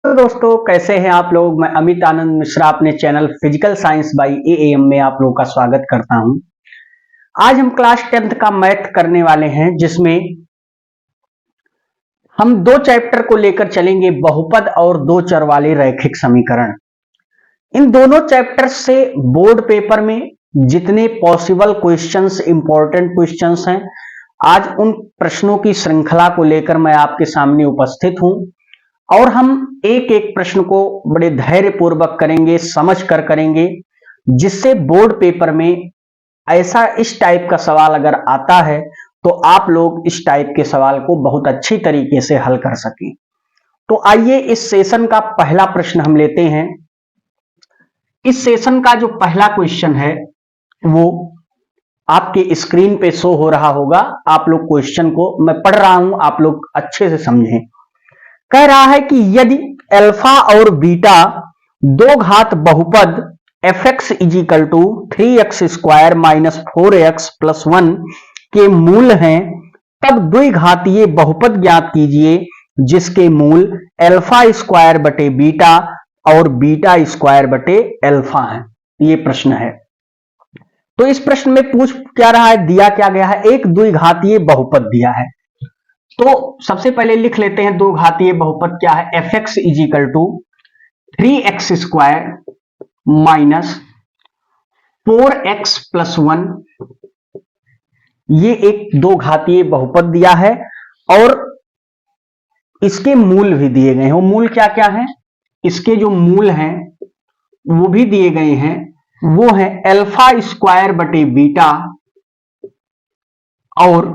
तो दोस्तों कैसे हैं आप लोग। मैं अमित आनंद मिश्रा अपने channel physical science by am में आप लोगों का स्वागत करता हूं। आज हम क्लास 10th का मैथ करने वाले हैं, जिसमें हम दो चैप्टर को लेकर चलेंगे, बहुपद और दो चर वाले रैखिक समीकरण। इन दोनों चैप्टर से बोर्ड पेपर में जितने पॉसिबल क्वेश्चंस, इंपॉर्टेंट क्वेश्चंस हैं, आज उन प्रश्नों की श्रृंखला को लेकर मैं आपके सामने उपस्थित हूं और हम एक एक प्रश्न को बड़े धैर्य पूर्वक करेंगे, समझ कर करेंगे, जिससे बोर्ड पेपर में ऐसा इस टाइप का सवाल अगर आता है तो आप लोग इस टाइप के सवाल को बहुत अच्छी तरीके से हल कर सकें। तो आइए इस सेशन का पहला प्रश्न हम लेते हैं। इस सेशन का जो पहला क्वेश्चन है वो आपके स्क्रीन पे शो हो रहा होगा। आप लोग क्वेश्चन को मैं पढ़ रहा हूं, आप लोग अच्छे से समझें। कह रहा है कि यदि अल्फा और बीटा दो घात बहुपद fx is equal to 3x square minus 4x plus 1 के मूल हैं, तब द्विघातीय बहुपद ज्ञात कीजिए जिसके मूल अल्फा स्क्वायर बटे बीटा और बीटा स्क्वायर बटे अल्फा है। ये प्रश्न है। तो इस प्रश्न में पूछ क्या रहा है, दिया क्या गया है, एक द्विघातीय बहुपद दिया है। तो सबसे पहले लिख लेते हैं दो घातीय बहुपद क्या है। fx is equal to 3x square minus 4x plus 1, ये एक दो घातीय बहुपद दिया है और इसके मूल भी दिए गए हैं। वो मूल क्या क्या है, इसके जो मूल हैं वो भी दिए गए हैं। वो है अल्फा स्क्वायर बटे बीटा और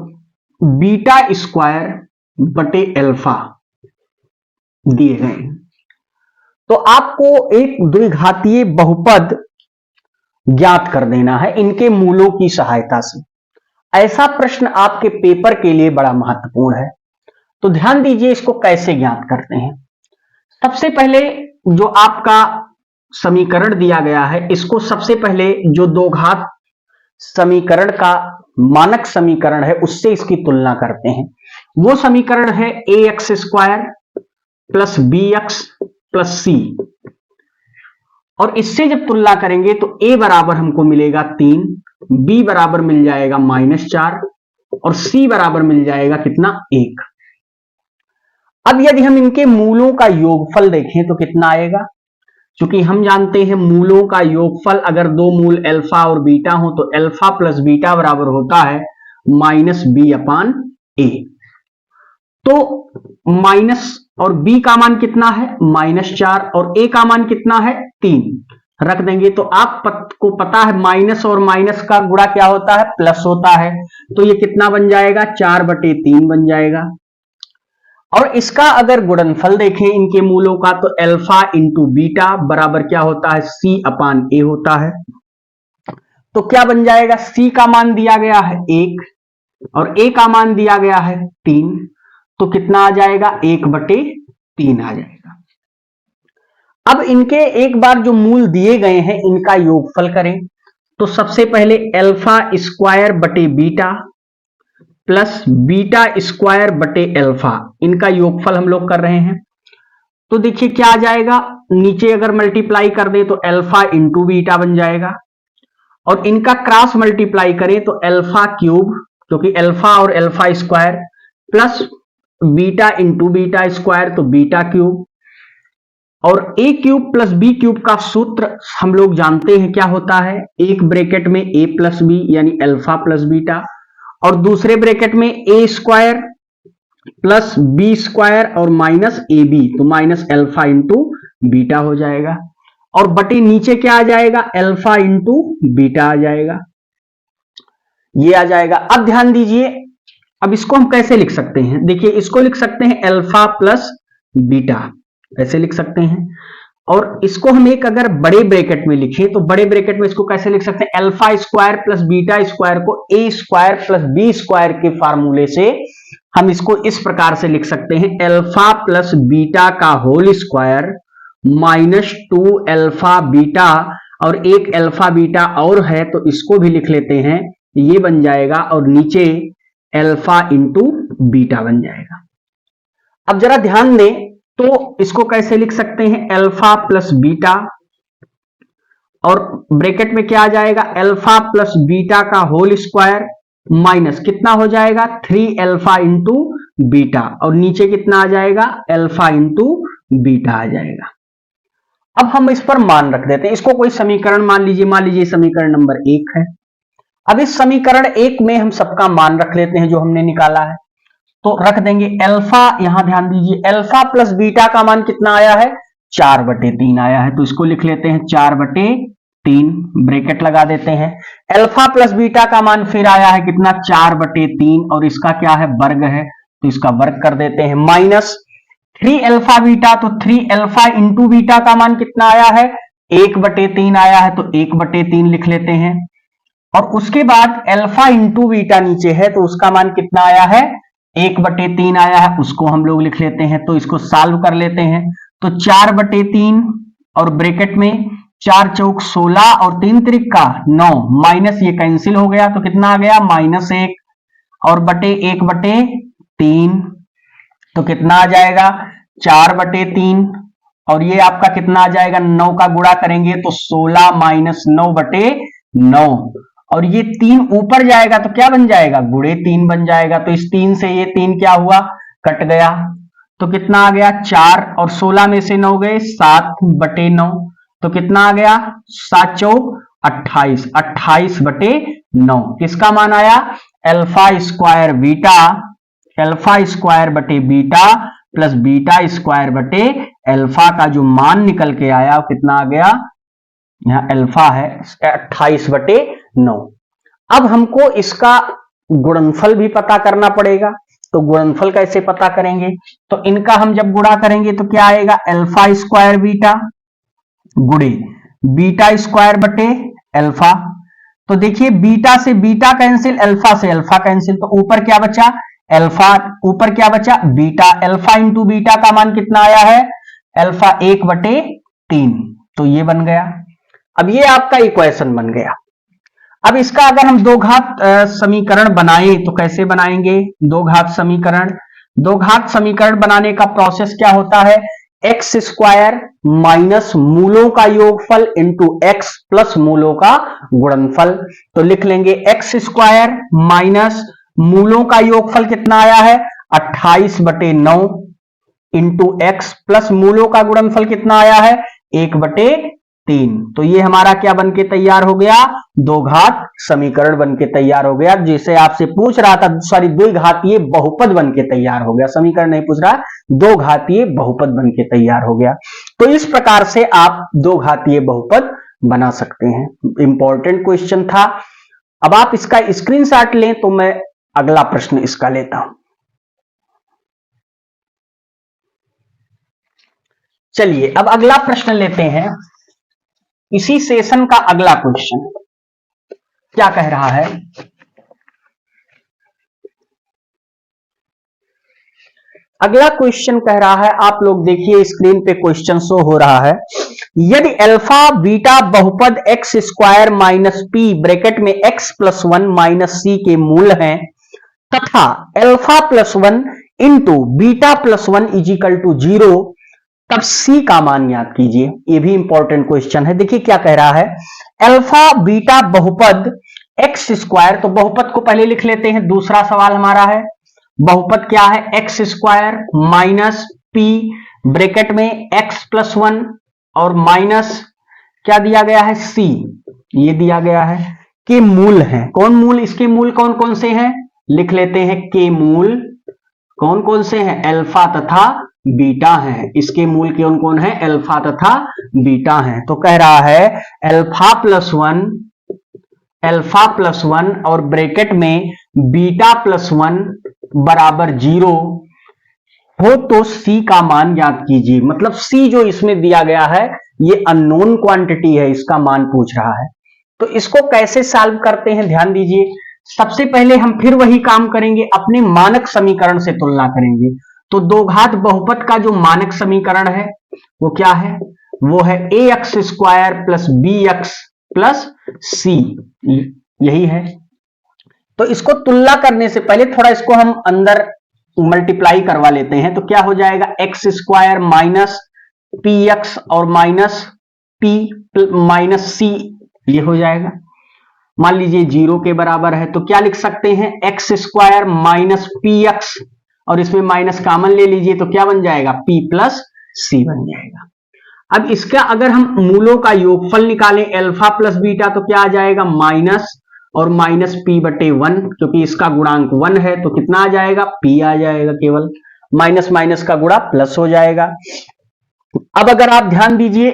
बीटा स्क्वायर बटे अल्फा दिए गए हैं। तो आपको एक द्विघातीय बहुपद ज्ञात कर देना है इनके मूलों की सहायता से। ऐसा प्रश्न आपके पेपर के लिए बड़ा महत्वपूर्ण है। तो ध्यान दीजिए, इसको कैसे ज्ञात करते हैं। सबसे पहले जो आपका समीकरण दिया गया है, इसको सबसे पहले जो दो घात समीकरण का मानक समीकरण है उससे इसकी तुलना करते हैं। वो समीकरण है ax square plus bx plus C, और इससे जब तुलना करेंगे तो a बराबर हमको मिलेगा 3, b बराबर मिल जाएगा -4 और c बराबर मिल जाएगा कितना, 1। अब यदि हम इनके मूलों का योगफल देखें तो कितना आएगा। क्योंकि हम जानते हैं मूलों का योगफल, अगर दो मूल अल्फा और बीटा हो तो अल्फा प्लस बीटा बराबर होता है -b/a। तो माइनस और b का मान कितना है, -4, और a का मान कितना है, 3 रख देंगे। तो आपको पता है माइनस और माइनस का गुणा क्या होता है, प्लस होता है। तो ये कितना बन जाएगा, 4/3 बन जाएगा। और इसका अगर गुणनफल देखें इनके मूलों का तो अल्फा इंटू बीटा बराबर क्या होता है, c/a होता है। तो क्या बन जाएगा, c का मान दिया गया है 1 और a का मान दिया गया है 3, तो कितना आ जाएगा, 1/3 आ जाएगा। अब इनके एक बार जो मूल दिए गए हैं इनका योगफल करें तो सबसे पहले अल्फा स्क्वायर बटे बीटा प्लस बीटा स्क्वायर बटे अल्फा, इनका योगफल हम लोग कर रहे हैं। तो देखिए क्या आ जाएगा, नीचे अगर मल्टीप्लाई कर दे तो अल्फा इंटू बीटा बन जाएगा, और इनका क्रॉस मल्टीप्लाई करें तो अल्फा क्यूब, क्योंकि अल्फा और alpha square, plus beta into beta square तो बीटा क्यूब, और a cube plus b cube का सूत्र हम लोग जानते हैं क्या होता है, एक ब्रैकेट में a प्लस b यानी अल्फा प्लस बीटा, और दूसरे ब्रैकेट में a square plus b square और माइनस ab, तो माइनस अल्फा इंटू बीटा हो जाएगा, और बटे नीचे क्या आ जाएगा, अल्फा इंटू बीटा आ जाएगा, ये आ जाएगा। अब ध्यान दीजिए, अब इसको हम कैसे लिख सकते हैं, देखिए इसको लिख सकते हैं अल्फा प्लस बीटा, ऐसे लिख सकते हैं। और इसको हम एक अगर बड़े ब्रैकेट में लिखें तो बड़े ब्रैकेट में इसको कैसे लिख सकते हैं, alpha square plus beta square को a square plus b square के फार्मूले से हम इसको इस प्रकार से लिख सकते हैं, अल्फा प्लस बीटा का होल स्क्वायर -2 अल्फा बीटा, और एक अल्फा बीटा और है तो इसको भी लिख लेते हैं, ये बन जाएगा, और नीचे अल्फा इंटू बीटा बन जाएगा। अब जरा ध्यान दें तो इसको कैसे लिख सकते हैं, अल्फा प्लस बीटा, और ब्रैकेट में क्या आ जाएगा, अल्फा प्लस बीटा का होल स्क्वायर माइनस कितना हो जाएगा 3 अल्फा इंटू बीटा, और नीचे कितना आ जाएगा, अल्फा इंटू बीटा आ जाएगा। अब हम इस पर मान रख देते हैं, इसको कोई समीकरण मान लीजिए समीकरण नंबर 1 है। अब इस समीकरण 1 में हम सबका मान रख लेते हैं जो हमने निकाला है, तो रख देंगे अल्फा, यहां ध्यान दीजिए अल्फा प्लस बीटा का मान कितना आया है, 4/3 आया है, तो इसको लिख लेते हैं 4/3, ब्रैकेट लगा देते हैं। अल्फा प्लस बीटा का मान फिर आया है कितना, 4/3, और इसका क्या है, वर्ग है, तो इसका वर्ग कर देते हैं, माइनस 3 अल्फा बीटा, तो 3 अल्फा इंटू बीटा का मान कितना आया है, 1/3 आया है, तो 1/3 लिख लेते हैं। और उसके बाद अल्फा इंटू बीटा नीचे है, तो उसका मान कितना आया है, 1/3 आया है, उसको हम लोग लिख लेते हैं। तो इसको सॉल्व कर लेते हैं, तो 4/3 और ब्रैकेट में 4 चौक 16 और 3 त्रिका 9, माइनस ये कैंसिल हो गया, तो कितना आ गया, -1, और बटे 1/3, तो कितना आ जाएगा 4/3, और ये आपका कितना आ जाएगा, 9 का गुणा करेंगे तो 16 - 9/9, और ये 3 ऊपर जाएगा तो क्या बन जाएगा, गुणे 3 बन जाएगा। तो इस 3 से ये 3 क्या हुआ, कट गया, तो कितना आ गया 4, और 16 में से 9 गए 7/9, तो कितना आ गया 7 चौक 28, 28/9 किसका मान आया, alpha square beta, alpha square बटे बीटा प्लस बीटा स्क्वायर बटे अल्फा का जो मान निकल के आया वो कितना आ गया, यहां अल्फा है 28/9। अब हमको इसका गुणनफल भी पता करना पड़ेगा, तो गुणनफल कैसे पता करेंगे, तो इनका हम जब गुणा करेंगे तो क्या आएगा, अल्फा स्क्वायर बीटा गुणे बीटा स्क्वायर बटे अल्फा। तो देखिए बीटा से बीटा कैंसिल, अल्फा से अल्फा कैंसिल, तो ऊपर क्या बचा, अल्फा, ऊपर क्या बचा बीटा, अल्फा इंटू बीटा का मान कितना आया है, अल्फा 1/3, तो ये बन गया। अब ये आपका इक्वेशन बन गया। अब इसका अगर हम दो घात समीकरण बनाएं तो कैसे बनाएंगे, दो घात समीकरण, दो घात समीकरण बनाने का प्रोसेस क्या होता है, एक्स स्क्वायर माइनस मूलों का योगफल इंटू एक्स प्लस मूलों का गुणनफल। तो लिख लेंगे एक्स स्क्वायर माइनस मूलों का योगफल कितना आया है 28/9 इंटू एक्स प्लस मूलों का गुणनफल कितना आया है 1/3। तो ये हमारा क्या बन के तैयार हो गया, दो घात समीकरण बन के तैयार हो गया। जैसे आपसे पूछ रहा था, सॉरी द्विघातीय बहुपद बन के तैयार हो गया, समीकरण नहीं पूछ रहा, दो घातीय बहुपद बन के तैयार हो गया। तो इस प्रकार से आप दो घातीय बहुपद बना सकते हैं। इंपॉर्टेंट क्वेश्चन था। अब आप इसका स्क्रीनशॉट लें तो मैं अगला प्रश्न इसका लेता हूं। चलिए अब अगला प्रश्न लेते हैं, इसी सेशन का अगला क्वेश्चन क्या कह रहा है, अगला क्वेश्चन कह रहा है, आप लोग देखिए स्क्रीन पे क्वेश्चन शो हो रहा है, यदि अल्फा बीटा बहुपद x square minus P bracket में एक्स प्लस 1 माइनस सी के मूल हैं तथा alpha plus 1 into beta plus 1 is equal to 0, तब सी का मान याद कीजिए। ये भी इंपॉर्टेंट क्वेश्चन है। देखिए क्या कह रहा है, अल्फा बीटा बहुपद एक्स स्क्वायर, तो बहुपद को पहले लिख लेते हैं। दूसरा सवाल हमारा है बहुपद क्या है, x square minus P bracket में एक्स प्लस 1 और माइनस क्या दिया गया है सी, ये दिया गया है, के मूल हैं। कौन मूल, इसके मूल कौन कौन से हैं, लिख लेते हैं के मूल कौन कौन से हैं, अल्फा तथा बीटा हैं। इसके मूल कौन कौन है, अल्फा तथा बीटा हैं। तो कह रहा है अल्फा प्लस 1 और ब्रैकेट में बीटा प्लस 1 बराबर 0 हो तो सी का मान याद कीजिए। मतलब सी जो इसमें दिया गया है ये अननोन क्वांटिटी है, इसका मान पूछ रहा है। तो इसको कैसे सॉल्व करते हैं ध्यान दीजिए। सबसे पहले हम फिर वही काम करेंगे, अपने मानक समीकरण से तुलना करेंगे। तो दो घात बहुपद का जो मानक समीकरण है वो क्या है, वो है A X square plus B X plus C, यही है। तो इसको तुलना करने से पहले थोड़ा इसको हम अंदर मल्टीप्लाई करवा लेते हैं तो क्या हो जाएगा, x square minus P x और माइनस पी माइनस सी, ये हो जाएगा। मान लीजिए 0 के बराबर है तो क्या लिख सकते हैं, x square minus P x, और इसमें माइनस कॉमन ले लीजिए तो क्या बन जाएगा, p प्लस सी बन जाएगा। अब इसका अगर हम मूलों का योगफल निकालें अल्फा प्लस बीटा तो क्या आ जाएगा, माइनस और माइनस p बटे 1, क्योंकि इसका गुणांक 1 है तो कितना आ जाएगा, p आ जाएगा, केवल माइनस माइनस का गुणा प्लस हो जाएगा। अब अगर आप ध्यान दीजिए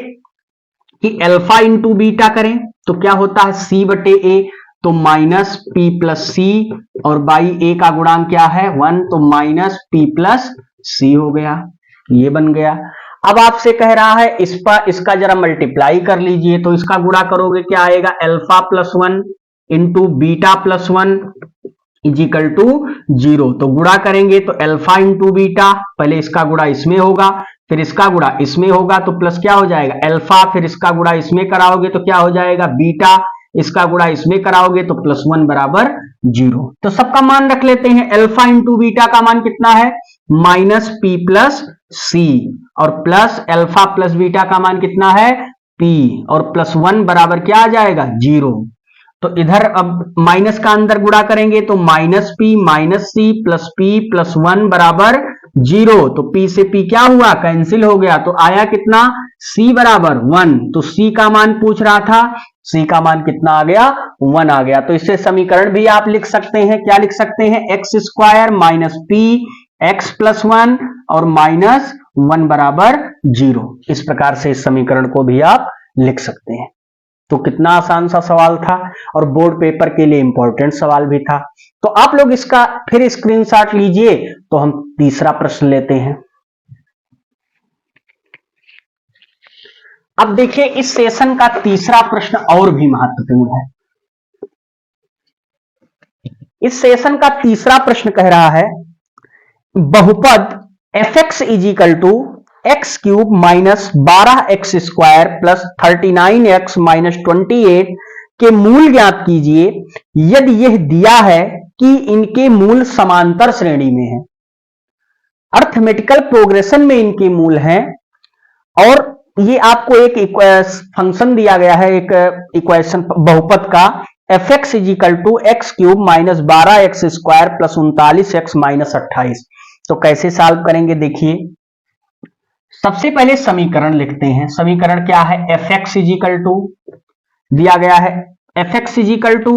कि अल्फा इंटू बीटा करें तो क्या होता है, c बटे a, तो माइनस p प्लस सी, और बाई a का गुणांक क्या है 1, तो माइनस p प्लस सी हो गया, ये बन गया। अब आपसे कह रहा है इस पर इसका जरा मल्टीप्लाई कर लीजिए तो इसका गुणा करोगे क्या आएगा, alpha plus 1 into beta plus 1 is equal to 0। तो गुणा करेंगे तो अल्फा इंटू बीटा, पहले इसका गुणा इसमें होगा फिर इसका गुणा इसमें होगा तो प्लस क्या हो जाएगा अल्फा, फिर इसका गुणा इसमें कराओगे तो क्या हो जाएगा बीटा, इसका गुणा इसमें कराओगे तो प्लस 1 बराबर 0। तो सबका मान रख लेते हैं, अल्फा इंटू बीटा का मान कितना है, माइनस पी प्लस सी, और प्लस अल्फा प्लस बीटा का मान कितना है, p, और प्लस 1 बराबर क्या आ जाएगा 0। तो इधर अब माइनस का अंदर गुणा करेंगे तो minus p minus C plus p plus 1 बराबर 0। तो p से p क्या हुआ, कैंसिल हो गया, तो आया कितना, c बराबर 1। तो c का मान पूछ रहा था, c का मान कितना आ गया, 1 आ गया। तो इससे समीकरण भी आप लिख सकते हैं, क्या लिख सकते हैं, x square minus P x plus 1 और माइनस 1 बराबर 0। इस प्रकार से इस समीकरण को भी आप लिख सकते हैं। तो कितना आसान सा सवाल था और बोर्ड पेपर के लिए इंपॉर्टेंट सवाल भी था। तो आप लोग इसका फिर स्क्रीनशॉट लीजिए। तो हम तीसरा प्रश्न लेते हैं। अब देखिए इस सेशन का तीसरा प्रश्न और भी महत्वपूर्ण है। इस सेशन का तीसरा प्रश्न कह रहा है बहुपद F x is equal to x cube minus 12x square plus 39x minus 28 के मूल ज्ञात कीजिए यदि यह दिया है कि इनके मूल समांतर श्रेणी में है। अर्थमेटिकल प्रोग्रेशन में इनके मूल हैं और ये आपको एक फंक्शन दिया गया है, एक इक्वेशन बहुपद का F x is equal to x cube minus 12x square plus 39x minus 28। तो कैसे सॉल्व करेंगे, देखिए सबसे पहले समीकरण लिखते हैं। समीकरण क्या है, F x is equal to दिया गया है F x is equal to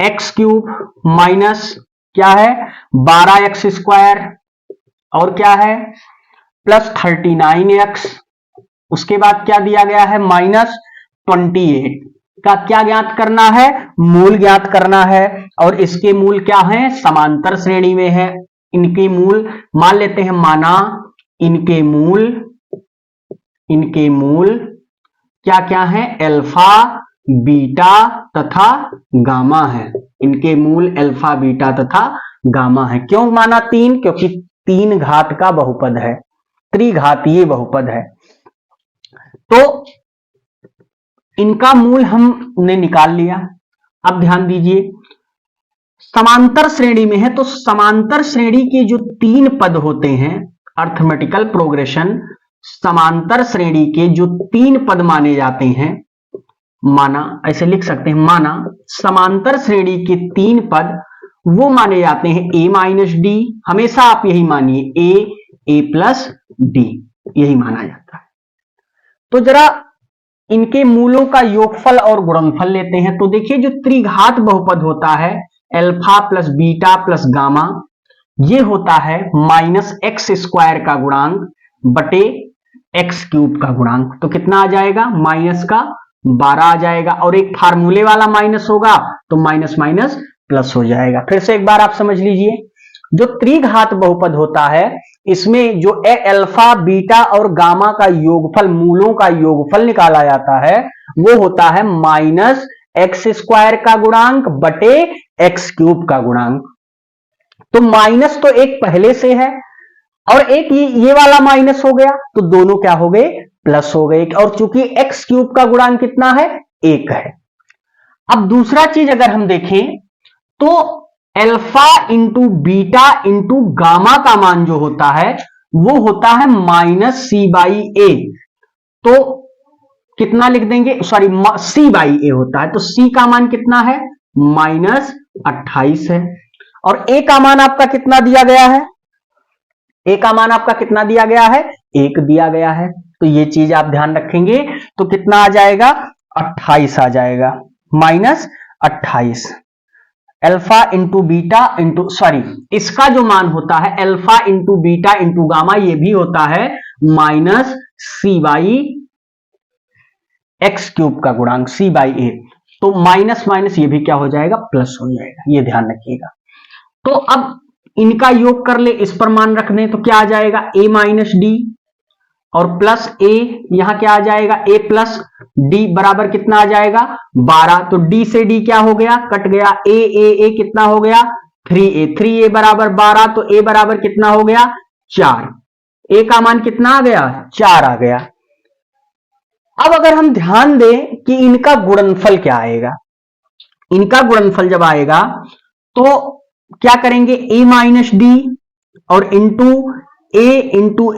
x cube minus क्या है 12x स्क्वायर और क्या है प्लस 39x, उसके बाद क्या दिया गया है माइनस 28 का क्या ज्ञात करना है, मूल ज्ञात करना है। और इसके मूल क्या है, समांतर श्रेणी में है। इनके मूल मान लेते हैं, माना इनके मूल क्या क्या है, अल्फा बीटा तथा गामा है। इनके मूल अल्फा बीटा तथा गामा है। क्यों माना 3, क्योंकि 3 घात का बहुपद है, त्रिघातीय बहुपद है। तो इनका मूल हमने निकाल लिया। अब ध्यान दीजिए समांतर श्रेणी में है तो समांतर श्रेणी के जो 3 पद होते हैं, अर्थमेटिकल प्रोग्रेशन समांतर श्रेणी के जो 3 पद माने जाते हैं, माना ऐसे लिख सकते हैं, माना समांतर श्रेणी के 3 पद वो माने जाते हैं a माइनस डी, हमेशा आप यही मानिए a प्लस डी, यही माना जाता है। तो जरा इनके मूलों का योगफल और गुणनफल लेते हैं। तो देखिए जो त्रिघात बहुपद होता है alpha plus beta plus gamma, ये होता है माइनस एक्स स्क्वायर का गुणांक बटे एक्स क्यूब का गुणांक। तो कितना आ जाएगा, माइनस का 12 आ जाएगा, और एक फार्मूले वाला माइनस होगा तो माइनस माइनस प्लस हो जाएगा। फिर से एक बार आप समझ लीजिए, जो त्रिघात बहुपद होता है इसमें जो अल्फा बीटा और गामा का योगफल, मूलों का योगफल निकाला जाता है, वो होता है माइनस एक्स स्क्वायर का गुणांक बटे एक्स क्यूब का गुणांक। तो माइनस तो एक पहले से है और एक ये वाला माइनस हो गया, तो दोनों क्या हो गए, प्लस हो गए। और चूंकि एक्स क्यूब का गुणांक कितना है, 1 है। अब दूसरा चीज अगर हम देखें तो alpha into beta into gamma का मान जो होता है वो होता है माइनस सी बाई ए। तो कितना लिख देंगे, सॉरी सी बाई ए होता है, तो सी का मान कितना है, -28 है। और ए का मान आपका कितना दिया गया है, ए का मान आपका कितना दिया गया है, 1 दिया गया है। तो ये चीज आप ध्यान रखेंगे, तो कितना आ जाएगा, 28 आ जाएगा, -28। Alpha into beta into, sorry इसका जो मान होता है alpha into beta into gamma, ये भी होता है minus C by x cube का गुणांक, सी बाई ए। तो माइनस माइनस ये भी क्या हो जाएगा, प्लस हो जाएगा, ये ध्यान रखिएगा। तो अब इनका योग कर ले, इस पर मान रख दें, तो क्या आ जाएगा, a माइनस डी और प्लस a, यहां क्या आ जाएगा, a प्लस डी बराबर कितना आ जाएगा, 12। तो d से d क्या हो गया, कट गया, a कितना हो गया, 3a, 3a बराबर 12, तो a बराबर कितना हो गया, 4। a का मान कितना आ गया, 4 आ गया। अब अगर हम ध्यान दें कि इनका गुणनफल क्या आएगा, इनका गुणनफल जब आएगा तो क्या करेंगे, a माइनस डी और इंटू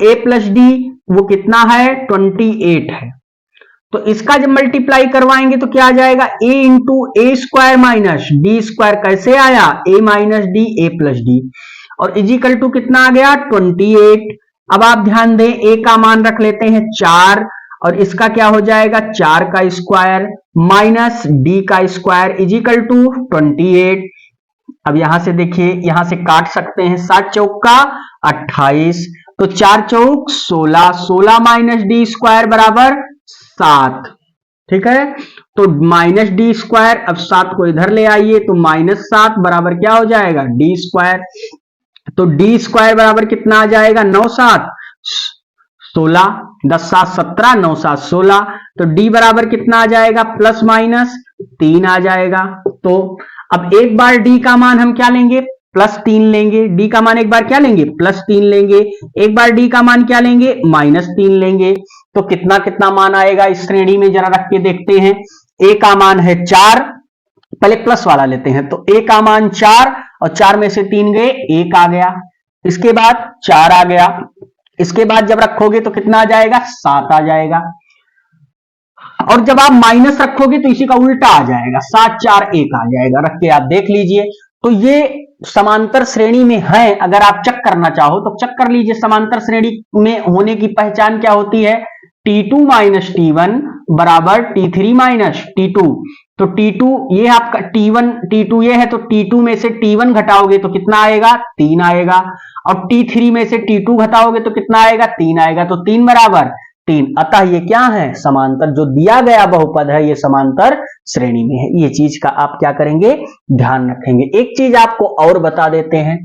ए प्लस डी, वो कितना है, 28 है। तो इसका जब मल्टीप्लाई करवाएंगे तो क्या आ जाएगा, a into A square minus D square, कैसे आया, a minus D A plus D, और इजिकल टू कितना आ गया, 28। अब आप ध्यान दें, a का मान रख लेते हैं 4, और इसका क्या हो जाएगा, 4 का स्क्वायर माइनस डी का स्क्वायर इजिकल टू 28। अब यहां से देखिए, यहां से काट सकते हैं, 7 चौक का 28, तो 4 चौक 16, 16 माइनस डी स्क्वायर बराबर 7, ठीक है। तो माइनस डी स्क्वायर, अब 7 को इधर ले आइए, तो -7 बराबर क्या हो जाएगा, डी स्क्वायर। तो डी स्क्वायर बराबर कितना आ जाएगा, 9 7 16, 10 7 17, 9 7 16, तो डी बराबर कितना आ जाएगा, प्लस माइनस 3 आ जाएगा। तो अब एक बार डी का मान हम क्या लेंगे, +3 लेंगे, डी का मान एक बार क्या लेंगे, +3 लेंगे, एक बार डी का मान क्या लेंगे, -3 लेंगे। तो कितना कितना मान आएगा इस श्रेणी में, जरा रख के देखते हैं। ए का मान है 4, पहले प्लस वाला लेते हैं, तो ए का मान 4 और 4 में से 3 गए, 1 आ गया, इसके बाद 4 आ गया, इसके बाद जब रखोगे तो कितना आ जाएगा, 7 आ जाएगा, और जब आप माइनस रखोगे तो इसी का उल्टा आ जाएगा, 7 4 1 आ जाएगा। रख के आप देख लीजिए। तो ये समांतर श्रेणी में है, अगर आप चेक करना चाहो तो चेक कर लीजिए। समांतर श्रेणी में होने की पहचान क्या होती है, T2 माइनस T1 बराबर T3 माइनस T2। तो T2 ये आपका T1 T2 ये है, तो T2 में से T1 घटाओगे तो कितना आएगा, 3 आएगा, और T3 में से T2 घटाओगे तो कितना आएगा, 3 आएगा, तो 3 बराबर 3। अतः ये क्या है, समांतर, जो दिया गया बहुपद है ये समांतर श्रेणी में है। ये चीज का आप क्या करेंगे, ध्यान रखेंगे। एक चीज आपको और बता देते हैं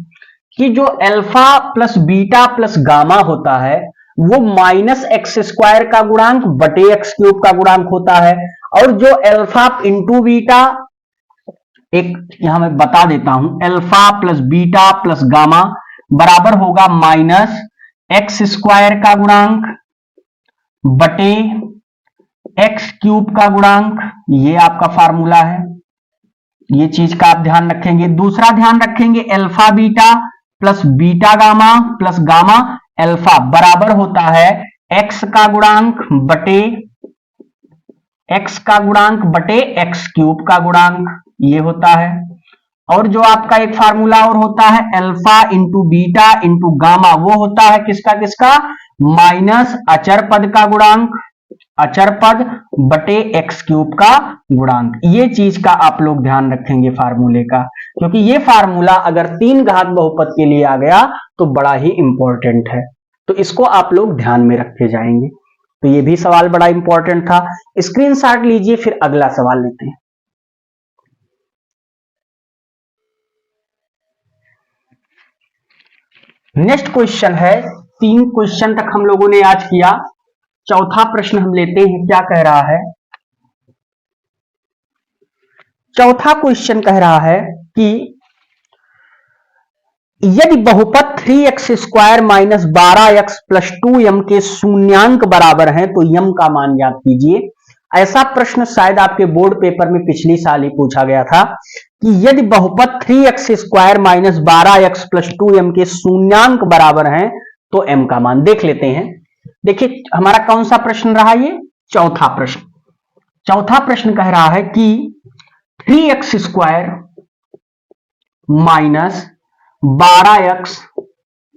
कि जो alpha plus beta plus gamma होता है वो -x² का गुणांक बटे x³ का गुणांक होता है, और जो अल्फा इंटू बीटा, एक यहां मैं बता देता हूं, alpha plus beta plus gamma बराबर होगा -x² का गुणांक बटे x³ का गुणांक। ये आपका फार्मूला है, ये चीज का आप ध्यान रखेंगे। दूसरा ध्यान रखेंगे, alpha beta plus beta gamma plus gamma alpha बराबर होता है x का गुणांक बटे x³ का गुणांक, ये होता है। और जो आपका एक फार्मूला और होता है alpha into beta into gamma, वो होता है किसका किसका, माइनस अचर पद का गुणांक, अचर पद बटे x³ का गुणांक। ये चीज का आप लोग ध्यान रखेंगे फार्मूले का, क्योंकि ये फार्मूला अगर 3 घात बहुपद के लिए आ गया तो बड़ा ही इंपॉर्टेंट है, तो इसको आप लोग ध्यान में रखे जाएंगे। तो ये भी सवाल बड़ा इंपॉर्टेंट था, स्क्रीनशॉट लीजिए, फिर अगला सवाल लेते हैं। नेक्स्ट क्वेश्चन है, 3 क्वेश्चन तक हम लोगों ने आज किया, चौथा प्रश्न हम लेते हैं। क्या कह रहा है, चौथा क्वेश्चन कह रहा है कि यदि बहुपद 3x² minus 12x plus 2m के शून्यांक बराबर हैं तो m का मान ज्ञात कीजिए। ऐसा प्रश्न शायद आपके बोर्ड पेपर में पिछली साल ही पूछा गया था कि यदि बहुपद 3x square minus 12x plus 2m के शून्यांक बराबर हैं तो m का मान देख लेते हैं। देखिए हमारा कौन सा प्रश्न रहा, ये चौथा प्रश्न। चौथा प्रश्न कह रहा है कि 3x square minus 12x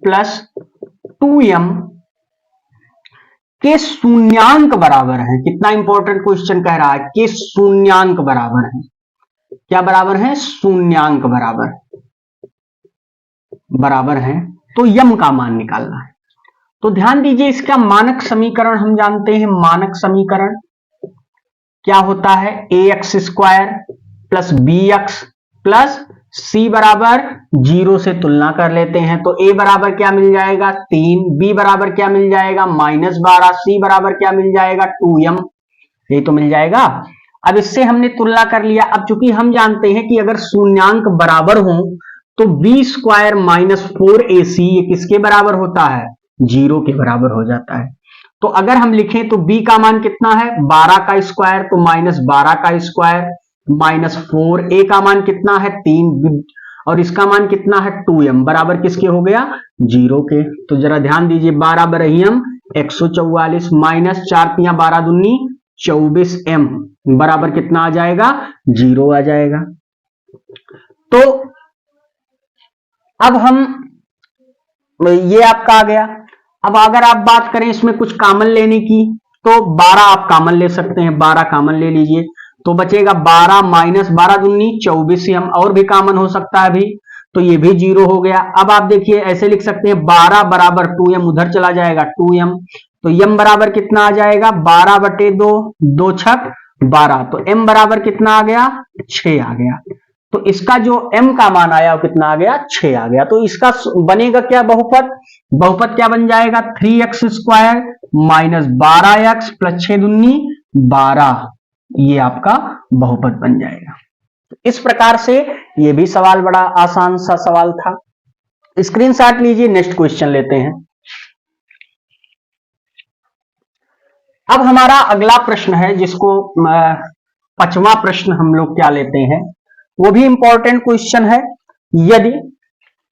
plus 2m के शून्यांक बराबर है। कितना इंपॉर्टेंट क्वेश्चन कह रहा है कि शून्यांक बराबर है। क्या बराबर है? शून्यांक बराबर है। तो यम का मान निकालना है। तो ध्यान दीजिए, इसका मानक समीकरण हम जानते हैं। मानक समीकरण क्या होता है? ax square plus bx plus c बराबर 0 से तुलना कर लेते हैं। तो a बराबर क्या मिल जाएगा? 3, b बराबर क्या मिल जाएगा? -12, c बराबर क्या मिल जाएगा? 2m, ये तो मिल जाएगा। अब इससे हमने तुलना कर लिया। अब चूंकि हम जानते हैं कि अगर शून्यांक बराबर हो तो b स्क्वायर माइनस 4ac ये किसके बराबर होता है? 0 के बराबर हो जाता है। तो अगर हम लिखें तो b का मान कितना है? 12 का स्क्वायर, तो -12 का स्क्वायर माइनस 4, a का मान कितना है? 3, और इसका मान कितना है? 2m बराबर किसके हो गया? 0 के। तो जरा ध्यान दीजिए, 12 बरहियम 144 माइनस 4 × 12 दूनी 24m बराबर कितना आ जाएगा? 0 आ जाएगा। तो अब हम, ये आपका आ गया। अब अगर आप बात करें इसमें कुछ कॉमन लेने की, तो 12 आप कॉमन ले सकते हैं। 12 कॉमन ले लीजिए तो बचेगा 12 माइनस 12 दूनी 24m, और भी कॉमन हो सकता है अभी, तो ये भी 0 हो गया। अब आप देखिए ऐसे लिख सकते हैं 12 बराबर 2m, उधर चला जाएगा 2m, तो m बराबर कितना आ जाएगा? 12/2, 2 छक 12, तो m बराबर कितना आ गया? 6 आ गया। तो इसका जो m का मान आया वो कितना आ गया? 6 आ गया। तो इसका बनेगा क्या बहुपद? बहुपद क्या बन जाएगा? 3x square minus 12x plus 6 दूनी 12, ये आपका बहुपद बन जाएगा। इस प्रकार से ये भी सवाल बड़ा आसान सा सवाल था। स्क्रीनशॉट लीजिए, नेक्स्ट क्वेश्चन लेते हैं। अब हमारा अगला प्रश्न है जिसको 5वां प्रश्न हम लोग क्या लेते हैं, वो भी इंपॉर्टेंट क्वेश्चन है। यदि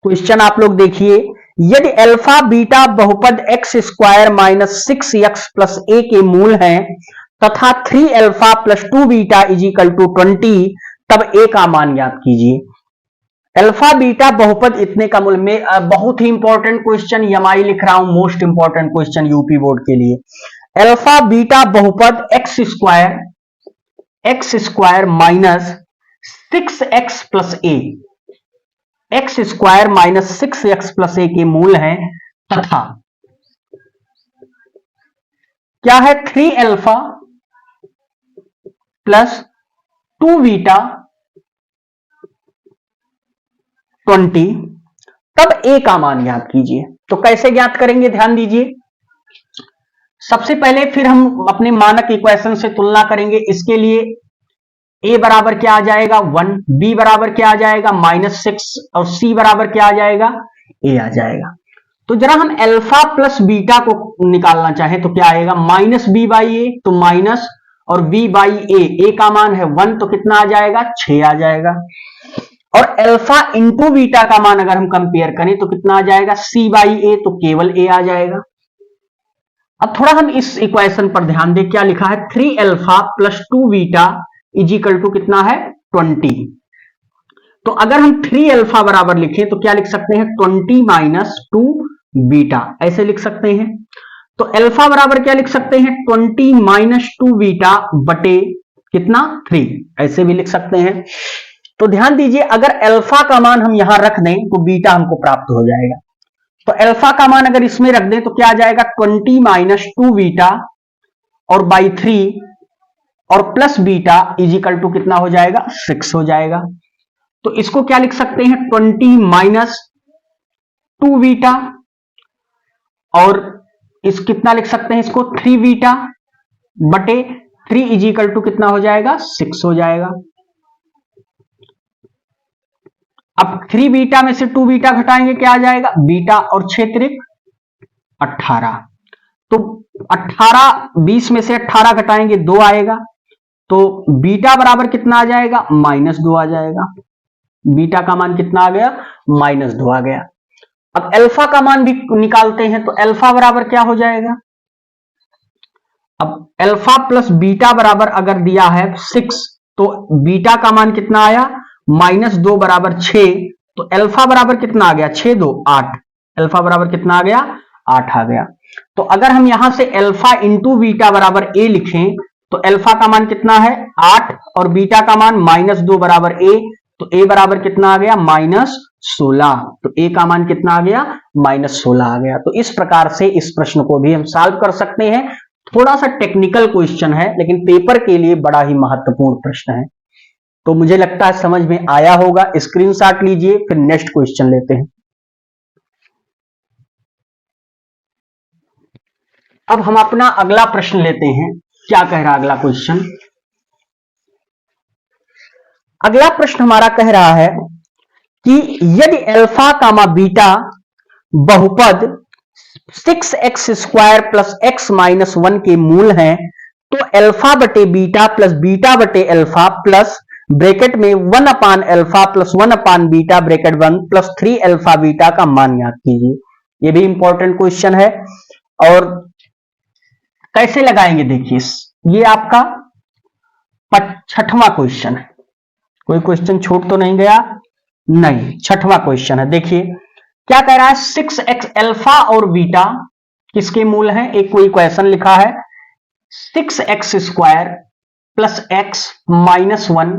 क्वेश्चन आप लोग देखिए, यदि अल्फा बीटा बहुपद x square minus 6x plus a के मूल हैं तथा 3 alpha plus 2 beta is equal to 20, तब a का मान ज्ञात कीजिए। अल्फा बीटा बहुपद इतने का मूल में बहुत ही इंपॉर्टेंट क्वेश्चन, यमाई लिख रहा हूं, most important question UP board के लिए। अल्फा बीटा बहुपद x square minus 6x plus a, x square minus 6x plus a के मूल हैं तथा क्या है? 3 अल्फा प्लस 2 बीटा 20, तब a का मान ज्ञात कीजिए। तो कैसे ज्ञात करेंगे? ध्यान दीजिए, सबसे पहले फिर हम अपने मानक इक्वेशन से तुलना करेंगे। इसके लिए a बराबर क्या आ जाएगा? 1, b बराबर क्या आ जाएगा? -6, और c बराबर क्या आ जाएगा? a आ जाएगा। तो जरा हम अल्फा प्लस बीटा को निकालना चाहें तो क्या आएगा? -b/a, तो माइनस, और b/a, a का मान है 1, तो कितना आ जाएगा? 6 आ जाएगा। और अल्फा इंटू बीटा का मान अगर हम कंपेयर करें तो कितना आ जाएगा? c/a, तो केवल a आ जाएगा। अब थोड़ा हम इस इक्वेशन पर ध्यान दें, क्या लिखा है? 3 alpha plus 2 beta is equal to कितना है? 20। तो अगर हम 3 अल्फा बराबर लिखें तो क्या लिख सकते हैं? 20 माइनस 2 बीटा, ऐसे लिख सकते हैं। तो अल्फा बराबर क्या लिख सकते हैं? 20 माइनस 2 बीटा बटे कितना? 3, ऐसे भी लिख सकते हैं। तो ध्यान दीजिए, अगर अल्फा का मान हम यहां रख दें तो बीटा हमको प्राप्त हो जाएगा। तो अल्फा का मान अगर इसमें रख दें तो क्या आ जाएगा? 20 माइनस 2 बीटा और बाई 3 और plus beta is equal to कितना हो जाएगा? 6 हो जाएगा। तो इसको क्या लिख सकते हैं? 20 माइनस 2 बीटा, और इस कितना लिख सकते हैं इसको? 3 बीटा बटे 3 इज इक्वल टू कितना हो जाएगा? 6 हो जाएगा। अब 3 बीटा में से 2 बीटा घटाएंगे, क्या आ जाएगा? बीटा और 6 त्रिक 18, तो 18, 20 में से 18 घटाएंगे 2 आएगा, तो बीटा बराबर कितना आ जाएगा? -2 आ जाएगा। बीटा का मान कितना आ गया, -2 आ गया। अब अल्फा का मान भी निकालते हैं, तो अल्फा बराबर क्या हो जाएगा, अब अल्फा प्लस बीटा बराबर अगर दिया है 6, तो बीटा का मान कितना आया, -2 बराबर 6, तो अल्फा बराबर कितना आ गया, 6 2 8, अल्फा बराबर कितना आ गया, 8 आ गया। तो अगर हम यहां से अल्फा इंटू बीटा बराबर ए लिखें, तो अल्फा का मान कितना है 8 और बीटा का मान -2 बराबर ए, तो ए बराबर कितना आ गया, -16, तो ए का मान कितना आ गया, -16 आ गया। तो इस प्रकार से इस प्रश्न को भी हम सॉल्व कर सकते हैं। थोड़ा सा टेक्निकल क्वेश्चन है, लेकिन पेपर के लिए बड़ा ही महत्वपूर्ण प्रश्न है। तो मुझे लगता है समझ में आया होगा। स्क्रीनशॉट लीजिए, फिर नेक्स्ट क्वेश्चन लेते हैं। अब हम अपना अगला प्रश्न लेते हैं। क्या कह रहा है अगला क्वेश्चन, अगला प्रश्न हमारा कह रहा है कि यदि अल्फा कामा बीटा बहुपद 6x² प्लस x माइनस 1 के मूल हैं, तो अल्फा बटे बीटा प्लस बीटा बटे अल्फा प्लस ब्रैकेट में 1 अपान अल्फा प्लस 1 अपान beta bracket 1 plus 3 alpha beta का मान ज्ञात कीजिए। ये भी इंपॉर्टेंट क्वेश्चन है। और कैसे लगाएंगे, देखिए ये आपका 6वां क्वेश्चन है। कोई क्वेश्चन छूट तो नहीं गया, नहीं, 6वां क्वेश्चन है। देखिए क्या कह रहा है, 6x अल्फा और बीटा किसके मूल हैं, एक कोई इक्वेशन लिखा है 6x² प्लस x माइनस 1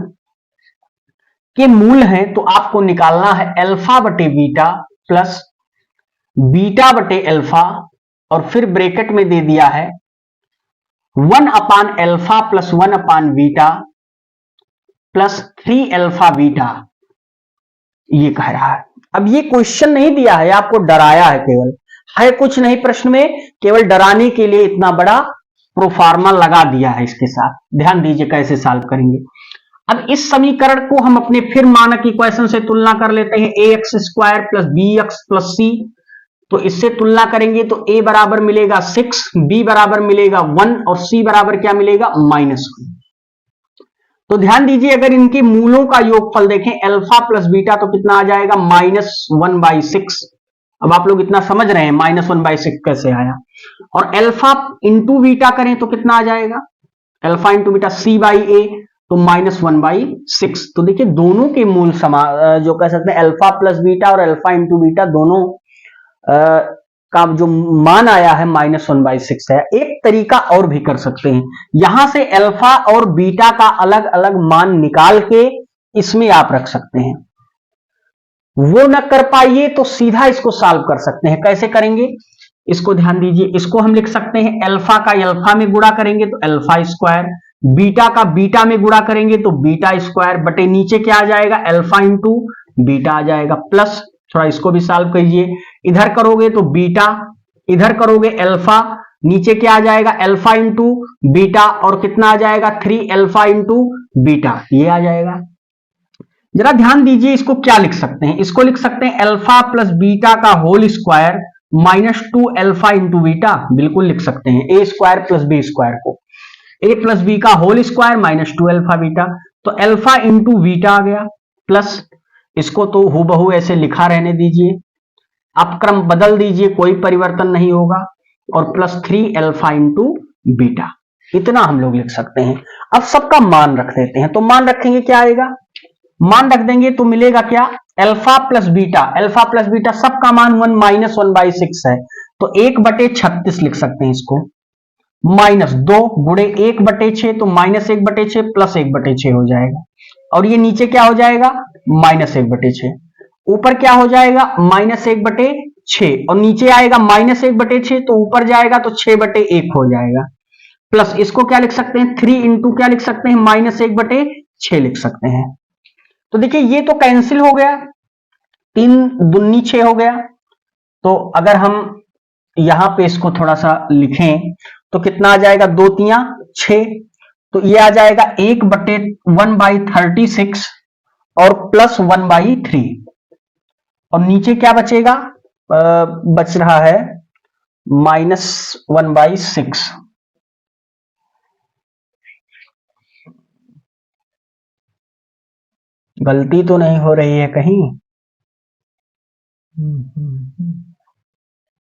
के मूल हैं, तो आपको निकालना है अल्फा बटे बीटा प्लस बीटा बटे अल्फा, और फिर ब्रैकेट में दे दिया है 1 अपान अल्फा प्लस 1 अपान बीटा प्लस 3 अल्फा बीटा, ये कह रहा है। अब ये क्वेश्चन नहीं दिया है, आपको डराया है, केवल है कुछ नहीं प्रश्न में, केवल डराने के लिए इतना बड़ा प्रोफार्मा लगा दिया है इसके साथ। ध्यान दीजिए कैसे सॉल्व करेंगे। अब इस समीकरण को हम अपने फिर मानक इक्वेशन से तुलना कर लेते हैं, ax² plus bx plus c। तो इससे तुलना करेंगे तो a बराबर मिलेगा 6, b बराबर मिलेगा 1 और c बराबर क्या मिलेगा, -1। तो ध्यान दीजिए, अगर इनके मूलों का योगफल देखें अल्फा प्लस बीटा, तो कितना आ जाएगा, -1/6। अब आप लोग इतना समझ रहे हैं -1/6 कैसे आया। और अल्फा इंटू बीटा करें तो कितना आ जाएगा, अल्फा इंटू बीटा c/a, तो -1/6। तो देखिए दोनों के मूल जो कह सकते हैं अल्फा प्लस बीटा और अल्फा इंटू बीटा दोनों का जो मान आया है -1/6 है। एक तरीका और भी कर सकते हैं, यहां से अल्फा और बीटा का अलग अलग मान निकाल के इसमें आप रख सकते हैं। वो न कर पाइए तो सीधा इसको सॉल्व कर सकते हैं। कैसे करेंगे, इसको ध्यान दीजिए, इसको हम लिख सकते हैं अल्फा का अल्फा में गुणा करेंगे तो अल्फा स्क्वायर, बीटा का बीटा में गुणा करेंगे तो बीटा स्क्वायर, बटे नीचे क्या आ जाएगा, अल्फा इंटू बीटा आ जाएगा, प्लस थोड़ा इसको भी सॉल्व कीजिए, इधर करोगे तो बीटा, इधर करोगे अल्फा, नीचे क्या आ जाएगा, अल्फा इंटू बीटा, और कितना आ जाएगा 3 अल्फा इंटू बीटा, ये आ जाएगा। जरा ध्यान दीजिए, इसको क्या लिख सकते हैं, इसको लिख सकते हैं अल्फा प्लस बीटा का whole square -2 alpha into beta, बिल्कुल लिख सकते हैं। A square plus B square को ए प्लस बी का होल स्क्वायर -2 अल्फा बीटा, तो अल्फा इंटू बीटा आ गया, प्लस इसको तो हूबहू ऐसे लिखा रहने दीजिए, आप क्रम बदल दीजिए, कोई परिवर्तन नहीं होगा, और प्लस 3 अल्फा इंटू बीटा, इतना हम लोग लिख सकते हैं। अब सबका मान रख देते हैं, तो मान रखेंगे क्या आएगा, मान रख देंगे तो मिलेगा क्या, अल्फा प्लस बीटा सबका मान 1/6 है, तो 1/36 लिख सकते हैं इसको, -2 गुणे 1/6, तो -1/6 प्लस 1/6 हो जाएगा, और ये नीचे क्या हो जाएगा, -1/6, ऊपर क्या हो जाएगा, -1/6, और नीचे आएगा -1/6, तो ऊपर जाएगा तो 6/1 हो जाएगा, प्लस इसको क्या लिख सकते हैं, 3 इंटू क्या लिख सकते हैं, -1/6 लिख सकते हैं। तो देखिए ये तो कैंसिल हो गया, 3 दूनी 6 हो गया। तो अगर हम यहां पे इसको थोड़ा सा लिखें तो कितना आ जाएगा, 2 3 6, तो ये आ जाएगा 1/1/36 और प्लस 1/3, और नीचे क्या बचेगा, बच रहा है -1/6। गलती तो नहीं हो रही है कहीं?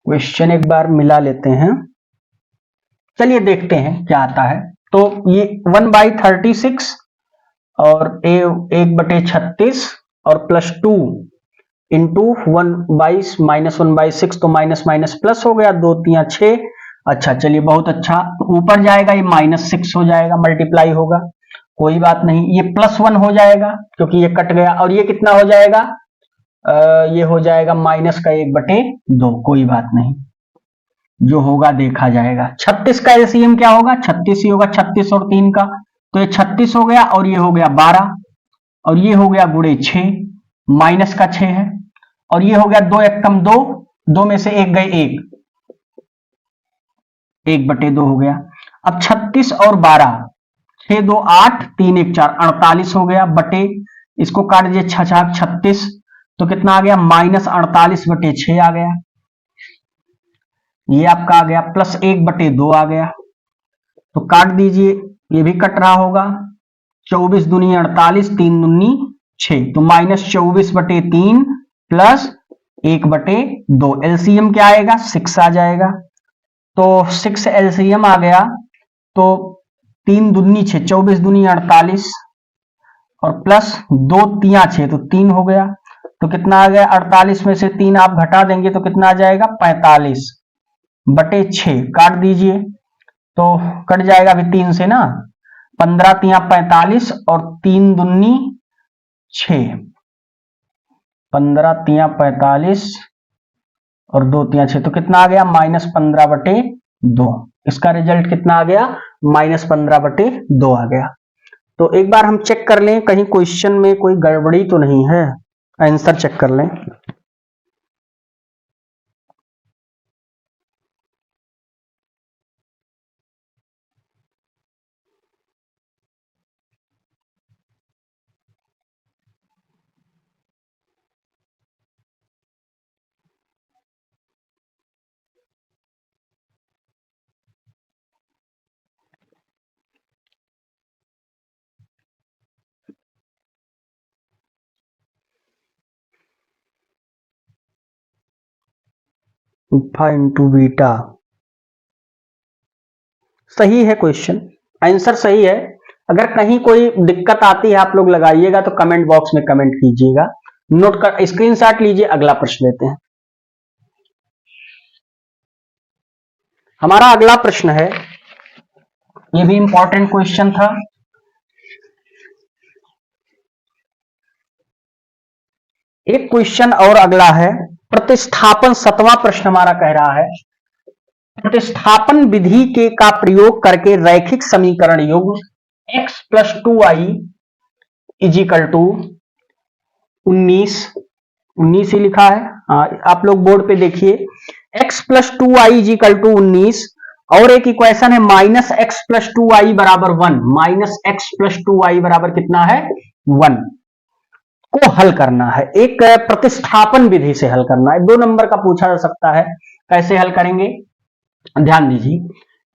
क्वेश्चन एक बार मिला लेते हैं, चलिए देखते हैं क्या आता है। तो ये 1/36 और 1/36 और +2 इंटू 1/-1/6, तो माइनस माइनस प्लस हो गया, 2 3 6। अच्छा चलिए बहुत अच्छा, तो ऊपर जाएगा ये -6 हो जाएगा, मल्टीप्लाई होगा, कोई बात नहीं। ये +1 हो जाएगा क्योंकि ये कट गया, और ये कितना हो जाएगा? ये हो जाएगा -1/2, कोई बात नहीं, जो होगा देखा जाएगा। 36 का एलसीएम क्या होगा? 36 ही होगा, 36 और 3 का, तो ये 36 हो गया और ये हो गया 12, और ये हो गया गुणे 6, माइनस का 6 है, और ये हो गया 2 एकम 2, 2 में से 1 गए 1, 1/2 हो गया। अब 36 और 12, 6 2 8, 3 1 4, 48 हो गया बटे, इसको काट दीजिए 6 36, तो कितना आ गया? -48/6 आ गया। ये आपका आ गया, प्लस 1/2 आ गया, तो काट दीजिए, ये भी कट रहा होगा, 24 दूनी 48, 3 दूनी 6, तो -24/3 प्लस 1/2, एलसीएम क्या आएगा? 6 आ जाएगा, तो 6 एलसीएम आ गया, तो 3 दूनी 6, 24 दूनी 48 और प्लस 2 3 6, तो 3 हो गया, तो कितना आ गया? 48 में से 3 आप घटा देंगे तो कितना आ जाएगा? 45/6, काट दीजिए, तो कट जाएगा अभी 3 से ना, 15 3 45 और 3 दूनी 6, 15 3 45 और 2 3 6, तो कितना आ गया? -15/2। इसका रिजल्ट कितना आ गया? -15/2 आ गया। तो एक बार हम चेक कर लें कहीं क्वेश्चन में कोई गड़बड़ी तो नहीं है, आंसर चेक कर लें। अल्फा इंटू बीटा, सही है क्वेश्चन, आंसर सही है। अगर कहीं कोई दिक्कत आती है आप लोग लगाइएगा, तो कमेंट बॉक्स में कमेंट कीजिएगा, नोट कर स्क्रीनशॉट लीजिए। अगला प्रश्न लेते हैं। हमारा अगला प्रश्न है, ये भी इंपॉर्टेंट क्वेश्चन था। एक क्वेश्चन और अगला है, प्रतिस्थापन, 7वां प्रश्न हमारा कह रहा है, प्रतिस्थापन विधि के का प्रयोग करके रैखिक समीकरण युग्म x + 2y = 19 ही लिखा है, आप लोग बोर्ड पे देखिए, x + 2y = 19, और एक इक्वेशन है -x + 2y = 1, -x + 2y बराबर कितना है? 1 को हल करना है, एक प्रतिस्थापन विधि से हल करना है। 2 नंबर का पूछा जा सकता है, कैसे हल करेंगे? ध्यान दीजिए,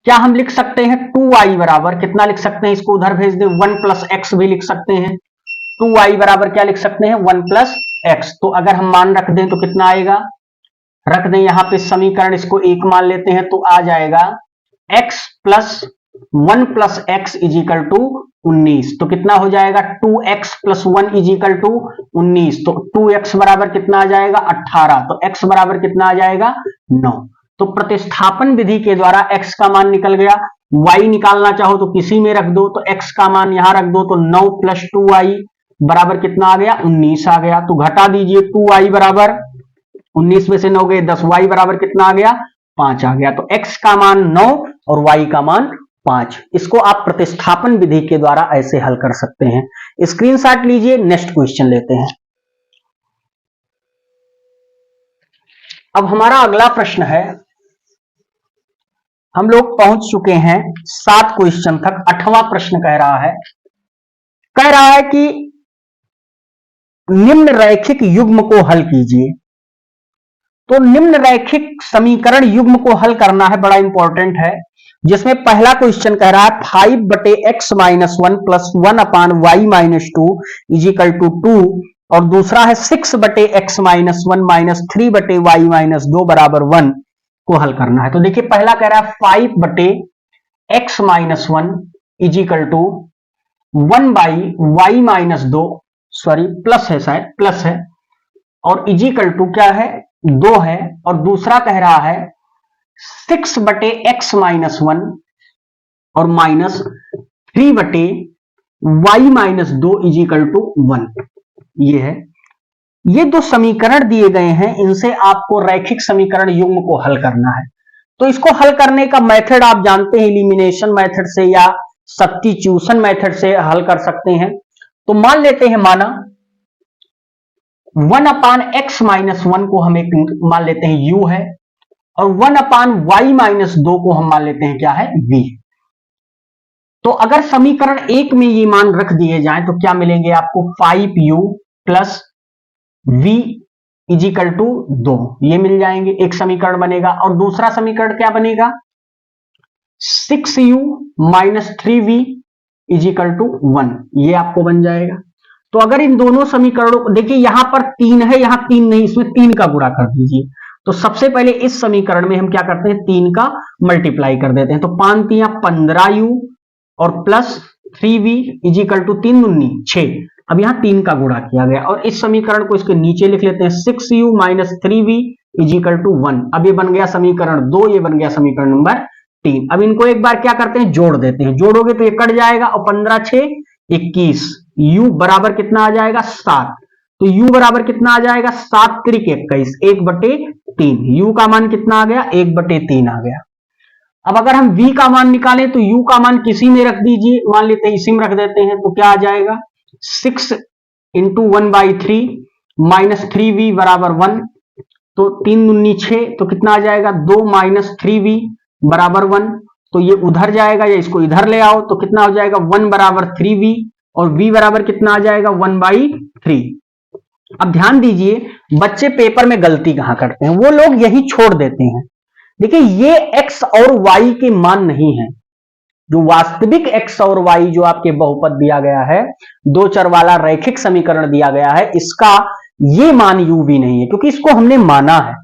क्या हम लिख सकते हैं 2y बराबर कितना लिख सकते हैं? इसको उधर भेज दें, 1 + x भी लिख सकते हैं। 2y बराबर क्या लिख सकते हैं? 1 + x। तो अगर हम मान रख दें तो कितना आएगा? रख दें यहां पे समीकरण, इसको 1 मान लेते हैं, तो आ जाएगा x + 1 + x = 19, तो कितना हो जाएगा? 2x + 1 = 19, तो 2x बराबर कितना आ जाएगा? 18, तो x बराबर कितना आ जाएगा? 9। तो प्रतिस्थापन विधि के द्वारा x का मान निकल गया, y निकालना चाहो तो किसी में रख दो, तो x का मान यहां रख दो, तो 9 + 2y बराबर कितना आ गया? 19 आ गया। तो घटा दीजिए, 2y बराबर 19 में से 9 गए 10, y बराबर कितना आ गया? 5 आ गया। तो x का मान 9 और y का मान 5। इसको आप प्रतिस्थापन विधि के द्वारा ऐसे हल कर सकते हैं। स्क्रीनशॉट लीजिए, नेक्स्ट क्वेश्चन लेते हैं। अब हमारा अगला प्रश्न है, हम लोग पहुंच चुके हैं 7 क्वेश्चन तक, 8वां प्रश्न कह रहा है कि निम्न रैखिक युग्म को हल कीजिए। तो निम्न रैखिक समीकरण युग्म को हल करना है, बड़ा इंपॉर्टेंट है। जिसमें पहला क्वेश्चन कह रहा है 5/x-1 plus 1/y-2 is equal to 2, और दूसरा है 6/x-1 माइनस 3/y-2 बराबर 1 को हल करना है। तो देखिए पहला कह रहा है 5/x-1 is equal to 1/y-2, sorry plus है, शायद प्लस है, और इज इक्वल टू क्या है 2 है, और दूसरा कह रहा है 6/x-1 और minus 3/y-2 is equal to 1। ये है, ये दो समीकरण दिए गए हैं, इनसे आपको रैखिक समीकरण युग्म को हल करना है। तो इसको हल करने का मेथड आप जानते हैं, एलिमिनेशन मेथड से या सब्स्टिट्यूशन मेथड से हल कर सकते हैं। तो मान लेते हैं, माना 1/x-1 को हम एक मान लेते हैं u है, और 1/y-2 को हम मान लेते हैं क्या है v। तो अगर समीकरण 1 में ये मान रख दिए जाएं तो क्या मिलेंगे आपको 5u plus v is equal to 2, ये मिल जाएंगे, एक समीकरण बनेगा। और दूसरा समीकरण क्या बनेगा 6u minus 3v is equal to 1, ये आपको बन जाएगा। तो अगर इन दोनों समीकरणों को देखिए, यहां पर 3 है, यहां 3 नहीं, इसमें 3 का गुणा कर दीजिए। तो सबसे पहले इस समीकरण में हम क्या करते हैं 3 का मल्टीप्लाई कर देते हैं। तो 5 × 15u और plus 3v is equal to 3 दूनी 6। अब यहां 3 का गुणा किया गया, और इस समीकरण को इसके नीचे लिख लेते हैं 6u minus 3v is equal to 1। अब ये बन गया समीकरण 2, ये बन गया समीकरण नंबर 3। अब इनको एक बार क्या करते हैं जोड़ देते हैं, जोड़ोगे तो ये कट जाएगा, और 15 6 21, u बराबर कितना आ जाएगा 7। तो u बराबर कितना आ जाएगा 7 × 21, 1/3। u का मान कितना आ गया 1/3 आ गया। अब अगर हम v का मान निकालें तो u का मान किसी में रख दीजिए, मान लेते हैं इसी में रख देते हैं, तो क्या आ जाएगा 6 × 1/3 माइनस 3v बराबर 1। तो 3 दूनी 6, तो कितना आ जाएगा 2 माइनस 3v बराबर 1। तो ये उधर जाएगा, या इसको इधर ले आओ, तो कितना हो जाएगा 1 बराबर 3v, और v बराबर कितना आ जाएगा 1/3। अब ध्यान दीजिए, बच्चे पेपर में गलती कहां करते हैं, वो लोग यही छोड़ देते हैं। देखिए ये x और y के मान नहीं है, जो वास्तविक x और y जो आपके बहुपद दिया गया है, दो चर वाला रैखिक समीकरण दिया गया है, इसका ये मान u भी नहीं है, क्योंकि इसको हमने माना है।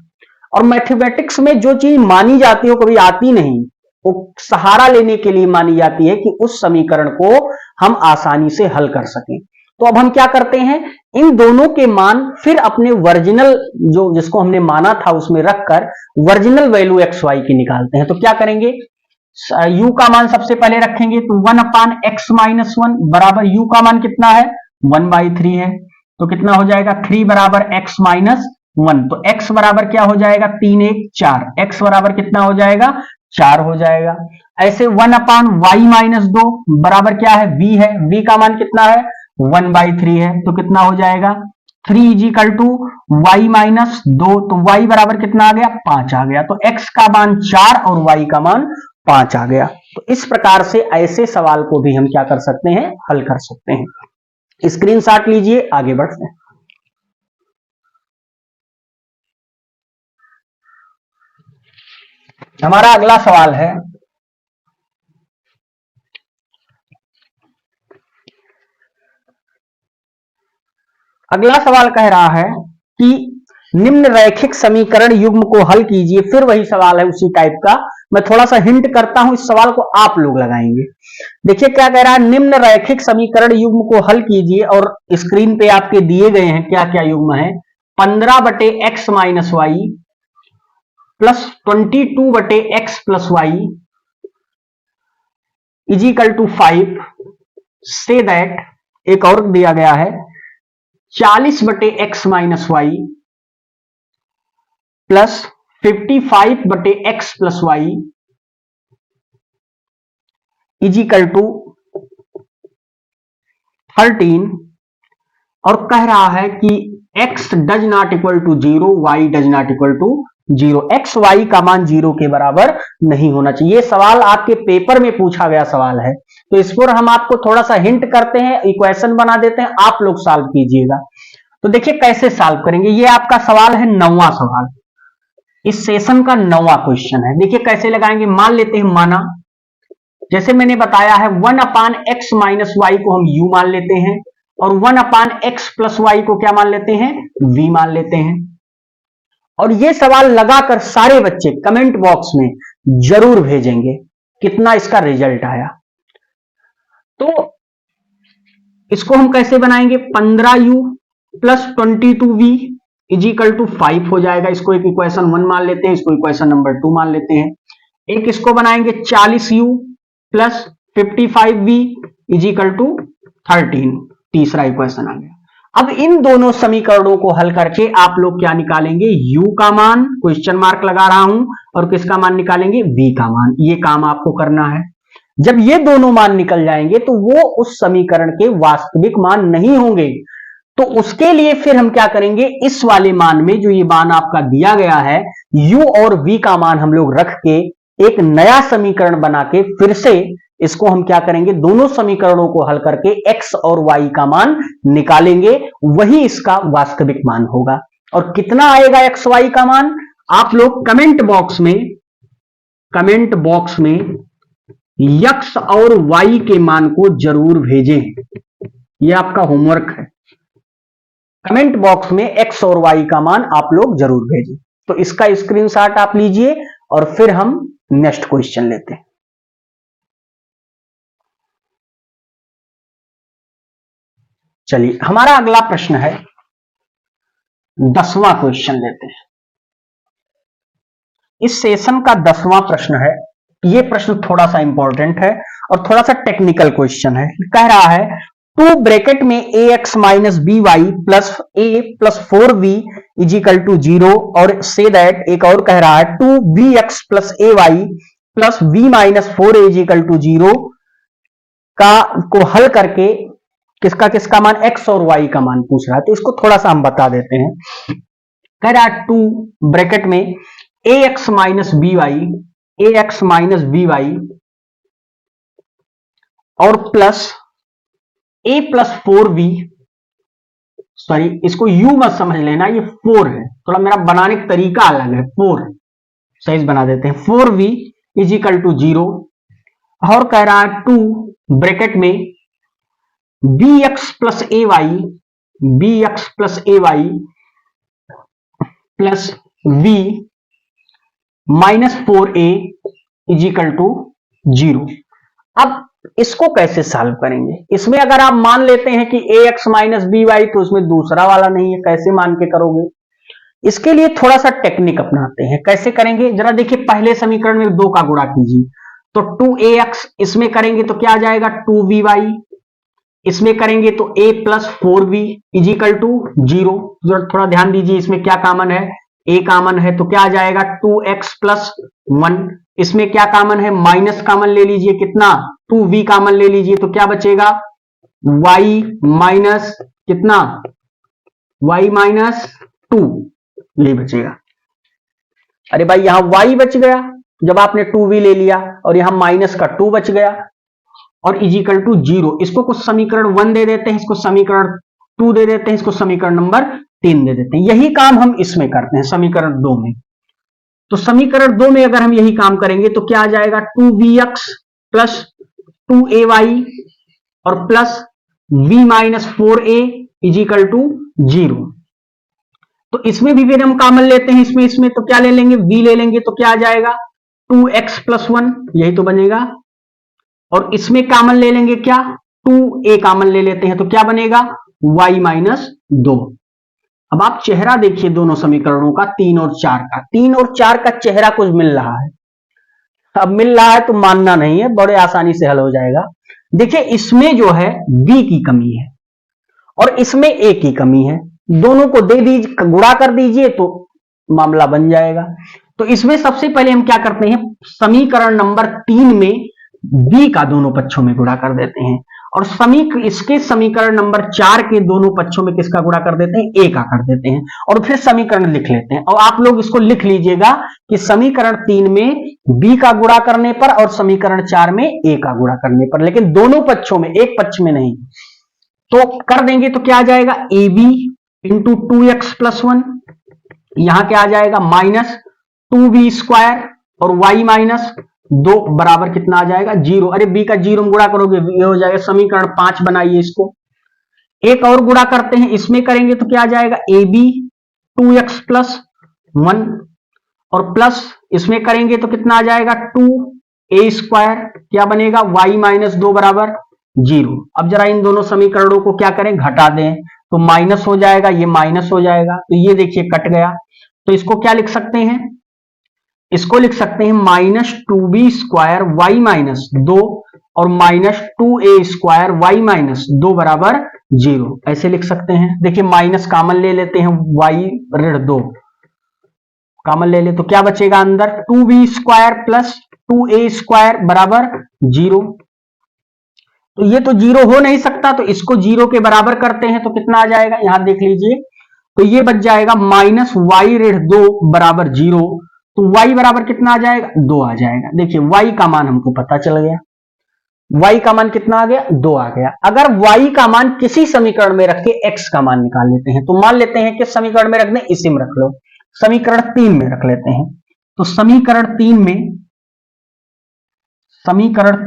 और मैथमेटिक्स में जो चीज मानी जाती है वो कभी आती नहीं, वो सहारा लेने के लिए मानी जाती है कि उस समीकरण को हम आसानी से हल कर सकें। तो अब हम क्या करते हैं, इन दोनों के मान फिर अपने वर्जिनल जो जिसको हमने माना था उसमें रखकर वर्जिनल वैल्यू एक्स वाई की निकालते हैं। तो क्या करेंगे, u का मान सबसे पहले रखेंगे, तो 1/x-1 बराबर u का मान कितना है 1/3 है, तो कितना हो जाएगा 3 बराबर x-1। तो x बराबर क्या हो जाएगा 3 1 4, x बराबर कितना हो जाएगा 4 हो जाएगा। ऐसे 1/y-2 बराबर क्या है v है, v का मान कितना है 1/3 है, तो कितना हो जाएगा 3 इज इक्वल टू y-2, तो y बराबर कितना आ गया 5 आ गया। तो x का मान 4 और y का मान 5 आ गया। तो इस प्रकार से ऐसे सवाल को भी हम क्या कर सकते हैं, हल कर सकते हैं। स्क्रीनशॉट लीजिए, आगे बढ़ते हैं। हमारा अगला सवाल है, अगला सवाल कह रहा है कि निम्न रैखिक समीकरण युग्म को हल कीजिए। फिर वही सवाल है उसी टाइप का, मैं थोड़ा सा हिंट करता हूं, इस सवाल को आप लोग लगाएंगे। देखिए क्या कह रहा है, निम्न रैखिक समीकरण युग्म को हल कीजिए, और स्क्रीन पे आपके दिए गए हैं क्या क्या युग्म है, 15/x-y plus 22/x+y is equal to 5 say that, एक और दिया गया है 40/x-y plus 55/x+y is equal to 13, और कह रहा है कि x does not equal to 0, y does not equal to 0, x y का मान 0 के बराबर नहीं होना चाहिए। ये सवाल आपके पेपर में पूछा गया सवाल है, तो इस पर हम आपको थोड़ा सा हिंट करते हैं, इक्वेशन बना देते हैं, आप लोग सॉल्व कीजिएगा। तो देखिए कैसे सॉल्व करेंगे, ये आपका सवाल है 9वां सवाल, इस सेशन का 9वां क्वेश्चन है। देखिए कैसे लगाएंगे, मान लेते हैं, माना जैसे मैंने बताया है 1/x माइनस वाई को हम u मान लेते हैं और 1/x प्लस वाई को क्या मान लेते हैं, v मान लेते हैं। और ये सवाल लगाकर सारे बच्चे कमेंट बॉक्स में जरूर भेजेंगे कितना इसका रिजल्ट आया। तो इसको हम कैसे बनाएंगे, 15u plus 22v is equal to 5 हो जाएगा। इसको एक इक्वेशन 1 मान लेते हैं, इसको इक्वेशन नंबर 2 मान लेते हैं। एक इसको बनाएंगे 40u plus 55v is equal to 13, तीसरा इक्वेशन आ गया। अब इन दोनों समीकरणों को हल करके आप लोग क्या निकालेंगे, u का मान, क्वेश्चन मार्क लगा रहा हूं, और किसका मान निकालेंगे, v का मान। ये काम आपको करना है। जब ये दोनों मान निकल जाएंगे तो वो उस समीकरण के वास्तविक मान नहीं होंगे। तो उसके लिए फिर हम क्या करेंगे, इस वाले मान में जो ये मान आपका दिया गया है u और v का मान हम लोग रख के एक नया समीकरण बना के फिर से इसको हम क्या करेंगे, दोनों समीकरणों को हल करके x और y का मान निकालेंगे, वही इसका वास्तविक मान होगा। और कितना आएगा x y का मान, आप लोग कमेंट बॉक्स में x और y के मान को जरूर भेजें। यह आपका होमवर्क है। कमेंट बॉक्स में x और y का मान आप लोग जरूर भेजें। तो इसका स्क्रीनशॉट आप लीजिए और फिर हम नेक्स्ट क्वेश्चन लेते हैं। चलिए हमारा अगला प्रश्न है, 10वां क्वेश्चन लेते हैं। इस सेशन का 10वां प्रश्न है। यह प्रश्न थोड़ा सा इंपॉर्टेंट है और थोड़ा सा टेक्निकल क्वेश्चन है। कह रहा है 2 ब्रैकेट में ax minus B Y plus a plus 4v is equal to 0 और से दैट एक और कह रहा है 2bx plus A Y plus v minus 4a is equal to 0 को हल करके किसका मान, x और y का मान पूछ रहा है। तो इसको थोड़ा सा हम बता देते हैं। कह रहा है 2 ब्रैकेट में ax माइनस बी वाई और plus a plus 4v, sorry इसको u मत समझ लेना, ये 4 है, थोड़ा मेरा बनाने का तरीका अलग है। 4 सही बना देते हैं। 4v इज इक्वल टू 0 और कह रहा है 2 ब्रैकेट में bx plus A Y plus v minus 4a is equal to 0। अब इसको कैसे सॉल्व करेंगे, इसमें अगर आप मान लेते हैं कि ax माइनस बी वाई तो उसमें दूसरा वाला नहीं है, कैसे मान के करोगे। इसके लिए थोड़ा सा टेक्निक अपनाते हैं। कैसे करेंगे, जरा देखिए, पहले समीकरण में 2 का गुणा कीजिए तो 2ax, इसमें करेंगे तो क्या आ जाएगा 2by, इसमें करेंगे तो a plus 4v is equal to 0। थोड़ा ध्यान दीजिए, इसमें क्या कॉमन है, a कॉमन है तो क्या आ जाएगा 2x प्लस 1। इसमें क्या कॉमन है, माइनस कॉमन ले लीजिए, कितना 2v कॉमन ले लीजिए तो क्या बचेगा y माइनस कितना, y माइनस 2 ये बचेगा। अरे भाई यहां y बच गया जब आपने 2v ले लिया और यहां माइनस का 2 बच गया और इज इक्वल टू 0। इसको कुछ समीकरण 1 दे देते हैं, इसको समीकरण 2 दे देते हैं, इसको समीकरण नंबर 3 दे देते हैं। यही काम हम इसमें करते हैं समीकरण 2 में। तो समीकरण 2 में अगर हम यही काम करेंगे तो क्या आ जाएगा 2bx प्लस 2ay और plus v minus 4a is equal to 0। तो इसमें भी फिर हम कॉमन लेते हैं, इसमें तो क्या ले लेंगे, v ले लेंगे तो क्या आ जाएगा 2x प्लस 1, यही तो बनेगा। और इसमें कॉमन ले लेंगे क्या, 2a कॉमन ले लेते हैं तो क्या बनेगा y माइनस 2। अब आप चेहरा देखिए दोनों समीकरणों का, 3 और 4 का। 3 और 4 का चेहरा कुछ मिल रहा है। अब मिल रहा है तो मानना नहीं है, बड़े आसानी से हल हो जाएगा। देखिए इसमें जो है b की कमी है और इसमें a की कमी है, दोनों को दे दीजिए, गुणा कर दीजिए तो मामला बन जाएगा। तो इसमें सबसे पहले हम क्या करते हैं, समीकरण नंबर 3 में b का दोनों पक्षों में गुणा कर देते हैं और इसके समीकरण नंबर 4 के दोनों पक्षों में किसका गुणा कर देते हैं, a का कर देते हैं और फिर समीकरण लिख लेते हैं। और आप लोग इसको लिख लीजिएगा कि समीकरण 3 में b का गुणा करने पर और समीकरण 4 में a का गुणा करने पर, लेकिन दोनों पक्षों में, एक पक्ष में नहीं। तो कर देंगे तो क्या आ जाएगा ab इंटू 2x प्लस 1, यहां क्या आ जाएगा माइनस 2b स्क्वायर और y माइनस 2 बराबर कितना आ जाएगा 0। अरे बी का 0 गुणा करोगे ये हो जाएगा समीकरण 5 बनाइए इसको। एक और गुणा करते हैं, इसमें करेंगे तो क्या आ जाएगा ए बी 2x प्लस 1 और प्लस इसमें करेंगे तो कितना आ जाएगा 2a स्क्वायर, क्या बनेगा y माइनस 2 बराबर 0। अब जरा इन दोनों समीकरणों को क्या करें घटा दें तो माइनस हो जाएगा, ये माइनस हो जाएगा तो ये देखिए कट गया। तो इसको क्या लिख सकते हैं, इसको लिख सकते हैं minus 2b square Y minus 2 और minus 2a square Y minus 2 बराबर 0, ऐसे लिख सकते हैं। देखिए माइनस कॉमन ले लेते हैं, y ऋण 2 कॉमन ले ले तो क्या बचेगा अंदर 2b square plus 2a square बराबर 0। तो ये तो 0 हो नहीं सकता, तो इसको 0 के बराबर करते हैं तो कितना आ जाएगा, यहां देख लीजिए तो ये बच जाएगा माइनस वाई ऋण 2 बराबर 0। तो y बराबर कितना आ जाएगा 2 आ जाएगा। देखिए y का मान हमको पता चल गया, y का मान कितना आ गया 2 आ गया। अगर y का मान किसी समीकरण में रख के x का मान निकाल लेते हैं तो मान लेते हैं किस समीकरण में रख दें, इसी में रख लो, समीकरण 3 में रख लेते हैं। तो समीकरण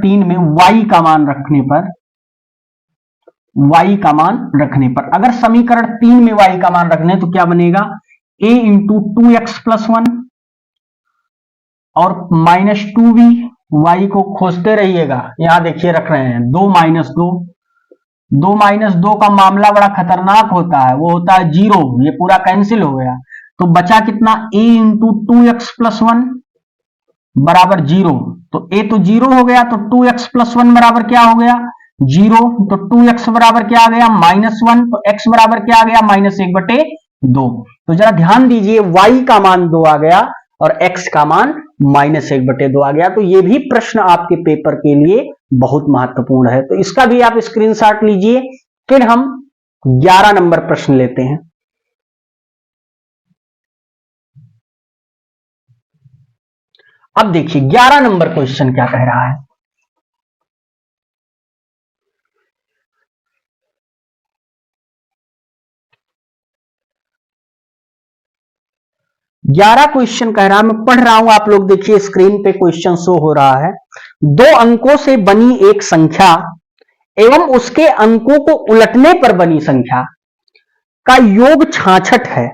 3 में y का मान रखने पर, y का मान रखने पर अगर समीकरण 3 में y का मान रखने तो क्या बनेगा a इंटू 2x प्लस 1 और माइनस 2b, y को खोजते रहिएगा, यहां देखिए रख रहे हैं 2 माइनस 2, 2 माइनस 2 का मामला बड़ा खतरनाक होता है, वो होता है 0, ये पूरा कैंसिल हो गया तो बचा कितना a इंटू 2x प्लस 1 बराबर 0। तो a तो 0 हो गया तो 2x प्लस 1 बराबर क्या हो गया 0, तो 2x बराबर क्या आ गया -1, तो x बराबर क्या आ गया -1/2। तो जरा ध्यान दीजिए y का मान 2 आ गया और x का मान -1/2 आ गया। तो ये भी प्रश्न आपके पेपर के लिए बहुत महत्वपूर्ण है, तो इसका भी आप स्क्रीनशॉट लीजिए। फिर हम 11 नंबर प्रश्न लेते हैं। अब देखिए 11 नंबर क्वेश्चन क्या कह रहा है। ग्यारह क्वेश्चन कह रहा है, मैं पढ़ रहा हूं, आप लोग देखिए स्क्रीन पे क्वेश्चन शो हो रहा है। 2 अंकों से बनी एक संख्या एवं उसके अंकों को उलटने पर बनी संख्या का योग 66 है।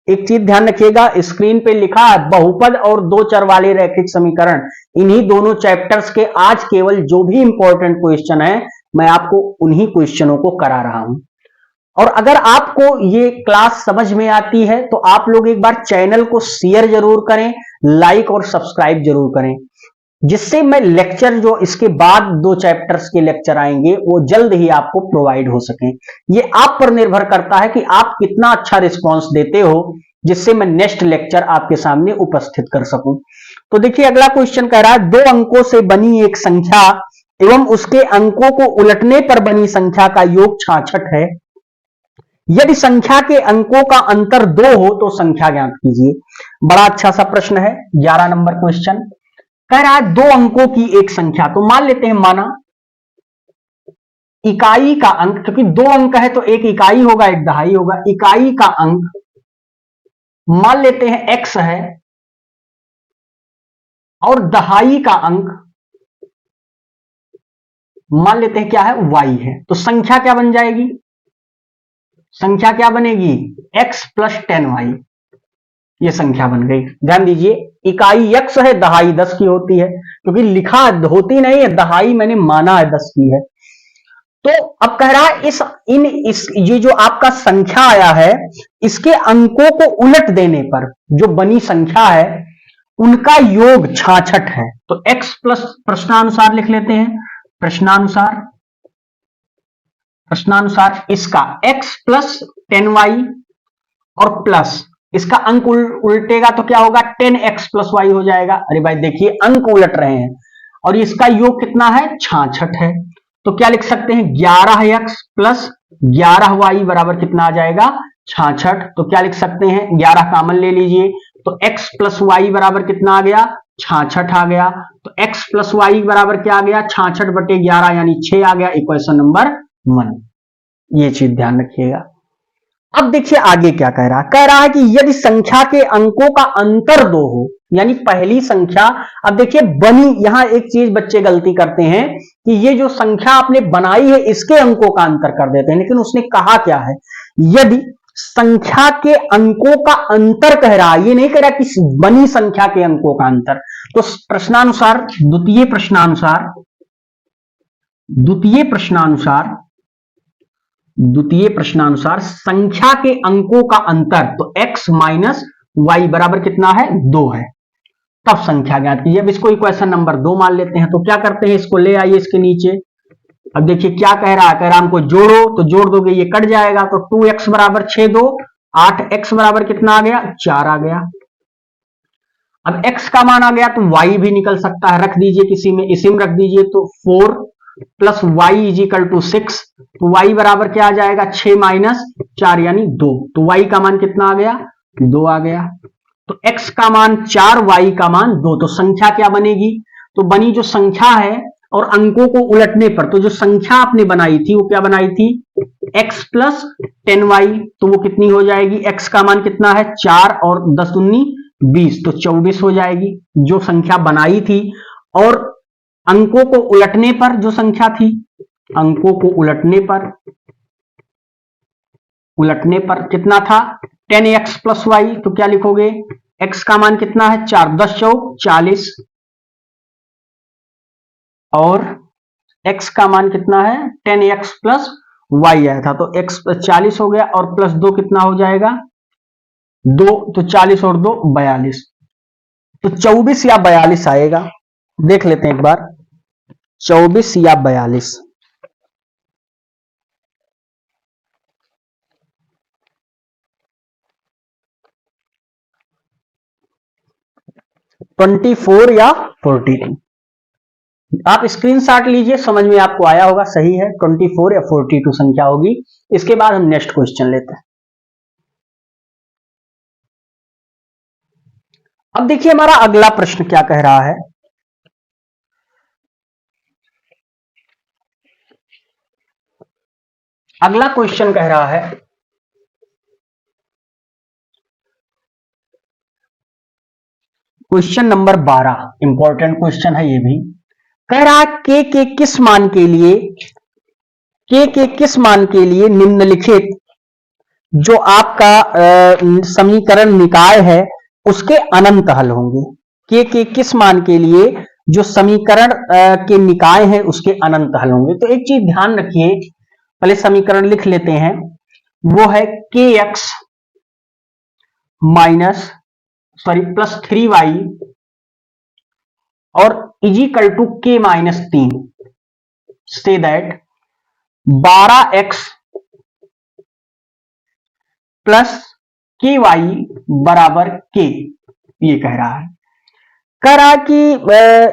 एक चीज ध्यान रखिएगा, स्क्रीन पे लिखा है बहुपद और 2 चर वाले रैखिक समीकरण, इन्हीं दोनों चैप्टर्स के आज केवल जो भी इंपॉर्टेंट क्वेश्चन है मैं आपको उन्हीं क्वेश्चनों को करा रहा हूं। और अगर आपको ये क्लास समझ में आती है तो आप लोग एक बार चैनल को शेयर जरूर करें, लाइक और सब्सक्राइब जरूर करें, जिससे मैं लेक्चर जो इसके बाद 2 चैप्टर्स के लेक्चर आएंगे वो जल्द ही आपको प्रोवाइड हो सके। ये आप पर निर्भर करता है कि आप कितना अच्छा रिस्पॉन्स देते हो, जिससे मैं नेक्स्ट लेक्चर आपके सामने उपस्थित कर सकूं। तो देखिए अगला क्वेश्चन कह रहा है 2 अंकों से बनी एक संख्या एवं उसके अंकों को उलटने पर बनी संख्या का योग 66 है। यदि संख्या के अंकों का अंतर 2 हो तो संख्या ज्ञात कीजिए। बड़ा अच्छा सा प्रश्न है। 11 नंबर क्वेश्चन कह रहा है 2 अंकों की एक संख्या, तो मान लेते हैं माना इकाई का अंक, क्योंकि 2 अंक है तो एक इकाई होगा एक दहाई होगा, इकाई का अंक मान लेते हैं x है और दहाई का अंक मान लेते हैं क्या है y है। तो संख्या क्या बन जाएगी, संख्या क्या बनेगी x प्लस 10y, ये संख्या बन गई। ध्यान दीजिए इकाई x है, दहाई 10 की होती है, क्योंकि लिखा होती नहीं है, दहाई मैंने माना है 10 की है। तो अब कह रहा है ये जो आपका संख्या आया है इसके अंकों को उलट देने पर जो बनी संख्या है उनका योग 66 है। तो x प्लस प्रश्नानुसार लिख लेते हैं, प्रश्नानुसार इसका x प्लस 10y और प्लस इसका अंक उल्टेगा तो क्या होगा 10x प्लस y हो जाएगा। अरे भाई देखिए अंक उलट रहे हैं और इसका योग कितना है 66 है। तो क्या लिख सकते हैं 11x प्लस 11y बराबर कितना आ जाएगा 66। तो क्या लिख सकते हैं 11 कॉमन ले लीजिए, तो x प्लस y बराबर कितना आ गया 66 आ गया। तो x प्लस y बराबर क्या आ गया 66/11 यानी 6 आ गया। इक्वेशन नंबर 1, ये चीज ध्यान रखिएगा। अब देखिए आगे क्या कह रहा है कि यदि संख्या के अंकों का अंतर 2 हो, यानी पहली संख्या, अब देखिए बनी, यहां एक चीज बच्चे गलती करते हैं कि ये जो संख्या आपने बनाई है इसके अंकों का अंतर कर देते हैं, लेकिन उसने कहा क्या है, यदि संख्या के अंकों का अंतर कह रहा है, ये नहीं कह रहा कि बनी संख्या के अंकों का अंतर। तो प्रश्नानुसार, द्वितीय प्रश्नानुसार संख्या के अंकों का अंतर, तो x माइनस वाई बराबर कितना है, 2 है। तब संख्या ज्ञात कीजिए। अब इसको इक्वेशन नंबर 2 मान लेते हैं, तो क्या करते हैं, इसको ले आइए इसके नीचे। अब देखिए क्या कह रहा है, हमको जोड़ो, तो जोड़ दोगे ये कट जाएगा, तो 2x बराबर 6 2 8x बराबर कितना आ गया, 4 आ गया। अब x का मान आ गया तो y भी निकल सकता है, रख दीजिए किसी में, इसी में रख दीजिए, तो 4 plus Y is equal to 6, तो y बराबर क्या आ जाएगा, 6 माइनस 4 यानी 2, तो y का मान कितना आ गया, 2 आ गया। तो x का मान 4, y का मान 2, तो संख्या क्या बनेगी, तो बनी जो संख्या है और अंकों को उलटने पर, तो जो संख्या आपने बनाई थी वो क्या बनाई थी, x प्लस 10y, तो वो कितनी हो जाएगी, x का मान कितना है, 4 और 10 दूनी 20, तो 24 हो जाएगी जो संख्या बनाई थी। और अंकों को उलटने पर जो संख्या थी, अंकों को उलटने पर कितना था, 10x प्लस वाई, तो क्या लिखोगे, x का मान कितना है, 4 10 चौक 40, और x का मान कितना है, 10x प्लस वाई आया था, तो x 40 हो गया, और प्लस 2 कितना हो जाएगा, 2, तो 40 और 2 42, तो 24 या 42 आएगा। देख लेते हैं एक बार, 24 या 42। (24) या 42, आप स्क्रीनशॉट लीजिए, समझ में आपको आया होगा, सही है, 24 या 42 संख्या होगी। इसके बाद हम नेक्स्ट क्वेश्चन लेते हैं। अब देखिए हमारा अगला प्रश्न क्या कह रहा है, अगला क्वेश्चन कह रहा है, क्वेश्चन नंबर 12, इंपॉर्टेंट क्वेश्चन है ये भी, कह रहा है के किस मान के लिए, निम्नलिखित जो आपका समीकरण निकाय है उसके अनंत हल होंगे। के किस मान के लिए जो समीकरण के निकाय है उसके अनंत हल होंगे। तो एक चीज ध्यान रखिए, पहले समीकरण लिख लेते हैं, वो है के एक्स प्लस 3y और इजिकल टू के minus 3, say that 12x plus के वाई बराबर के, ये कह रहा है कि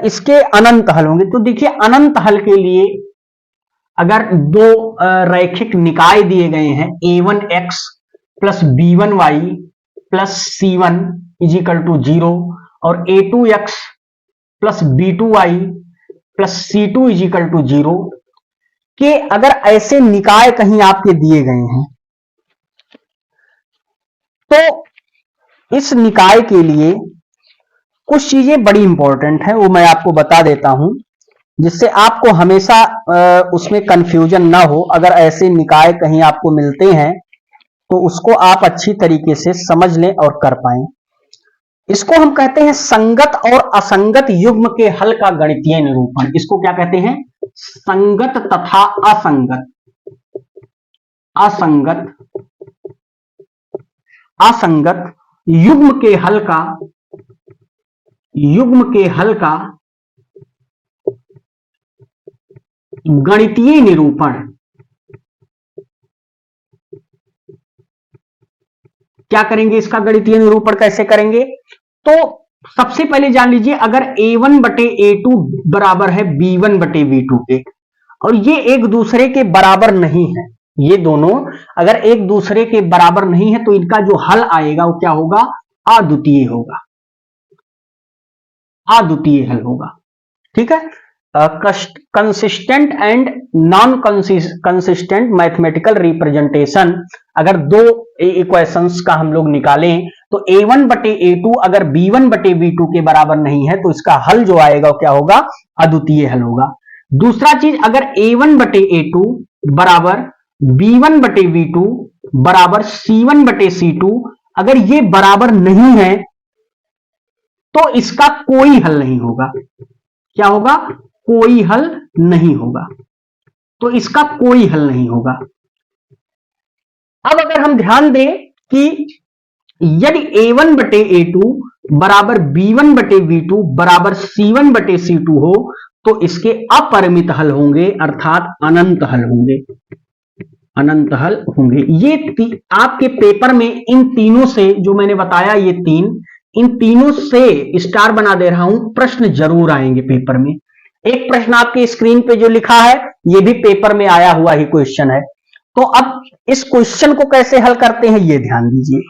इसके अनंत हल होंगे। तो देखिए अनंत हल के लिए अगर दो रैखिक निकाय दिए गए हैं, a1x plus b1y plus c1 is equal to 0 और a2x plus b2y plus c2 is equal to 0 के अगर ऐसे निकाय कहीं आपके दिए गए हैं, तो इस निकाय के लिए कुछ चीजें बड़ी इंपॉर्टेंट है, वो मैं आपको बता देता हूं, जिससे आपको हमेशा उसमें कंफ्यूजन ना हो। अगर ऐसे निकाय कहीं आपको मिलते हैं तो उसको आप अच्छी तरीके से समझ लें और कर पाएं। इसको हम कहते हैं संगत और असंगत युग्म के हल का गणितीय निरूपण। इसको क्या कहते हैं, संगत तथा असंगत युग्म के हल का गणितीय निरूपण। क्या करेंगे, इसका गणितीय निरूपण कैसे करेंगे, तो सबसे पहले जान लीजिए, अगर a1 बटे a2 बराबर है b1 बटे b2 के, और ये एक दूसरे के बराबर नहीं है, ये दोनों अगर एक दूसरे के बराबर नहीं है तो इनका जो हल आएगा वो क्या होगा, अद्वितीय हल होगा। ठीक है, consistent and non consistent mathematical representation, अगर दो इक्वेशंस का हम लोग निकालें तो a1 बटे a2 अगर b1 बटे b2 के बराबर नहीं है तो इसका हल जो आएगा क्या होगा, अद्वितीय हल होगा। दूसरा चीज, अगर a1 बटे a2 बराबर b1 बटे b2 बराबर c1 बटे c2, अगर ये बराबर नहीं है तो इसका कोई हल नहीं होगा। क्या होगा, कोई हल नहीं होगा। तो इसका कोई हल नहीं होगा। अब अगर हम ध्यान दें कि यदि a1 बटे a2 बराबर b1 बटे b2 बराबर c1 बटे c2 हो तो इसके अपरिमित हल होंगे, अर्थात अनंत हल होंगे, अनंत हल होंगे। ये आपके पेपर में इन तीनों से जो मैंने बताया, ये इन तीनों से स्टार बना दे रहा हूं, प्रश्न जरूर आएंगे पेपर में। एक प्रश्न आपके स्क्रीन पे जो लिखा है ये भी पेपर में आया हुआ ही क्वेश्चन है। तो अब इस क्वेश्चन को कैसे हल करते हैं ये ध्यान दीजिए।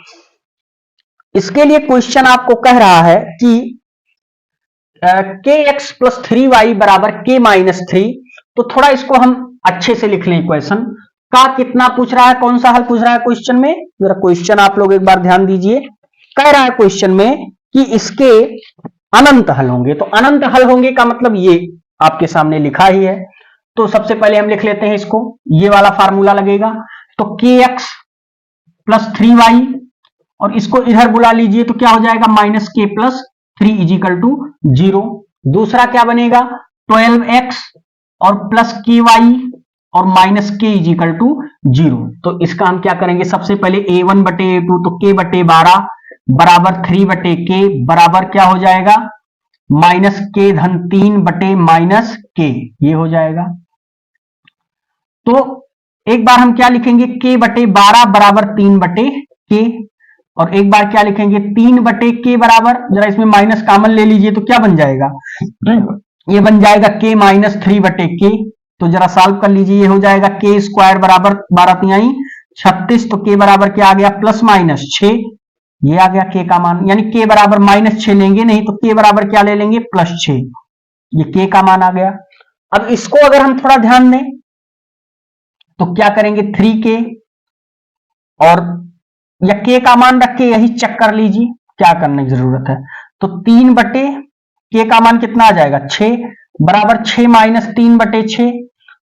इसके लिए क्वेश्चन आपको कह रहा है कि kx प्लस 3y बराबर k माइनस 3। तो थोड़ा इसको हम अच्छे से लिख लें। क्वेश्चन का कितना पूछ रहा है, कौन सा हल पूछ रहा है क्वेश्चन में, जरा क्वेश्चन आप लोग एक बार ध्यान दीजिए। कह रहा है क्वेश्चन में कि इसके अनंत हल होंगे। तो अनंत हल होंगे का मतलब ये आपके सामने लिखा ही है। तो सबसे पहले हम लिख लेते हैं इसको, ये वाला फार्मूला लगेगा। तो kx प्लस 3y और इसको इधर बुला लीजिए तो क्या हो जाएगा, minus k plus 3 is equal to 0। दूसरा क्या बनेगा, 12x और प्लस ky और माइनस k इजिकल टू 0। तो इसका हम क्या करेंगे, सबसे पहले a1 बटे a2 तो k बटे 12 बराबर 3 बटे k बराबर क्या हो जाएगा, माइनस k धन 3 बटे माइनस k, ये हो जाएगा। तो एक बार हम क्या लिखेंगे, k बटे 12 बराबर 3 बटे k, और एक बार क्या लिखेंगे 3 बटे k बराबर, जरा इसमें माइनस कॉमन ले लीजिए तो क्या बन जाएगा, ये बन जाएगा k माइनस 3 बटे k। तो जरा सॉल्व कर लीजिए, ये हो जाएगा k स्क्वायर बराबर 12 तिहाई 36। तो k बराबर क्या आ गया, प्लस माइनस 6, ये आ गया k का मान। यानी k बराबर माइनस 6 लेंगे नहीं तो k बराबर क्या ले लेंगे, प्लस 6, ये k का मान आ गया। अब इसको अगर हम थोड़ा ध्यान दें तो क्या करेंगे, 3k और या k का मान रख के यही चेक कर लीजिए क्या करने की जरूरत है। तो 3 बटे k का मान कितना आ जाएगा, 6 बराबर 6 माइनस 3 बटे 6।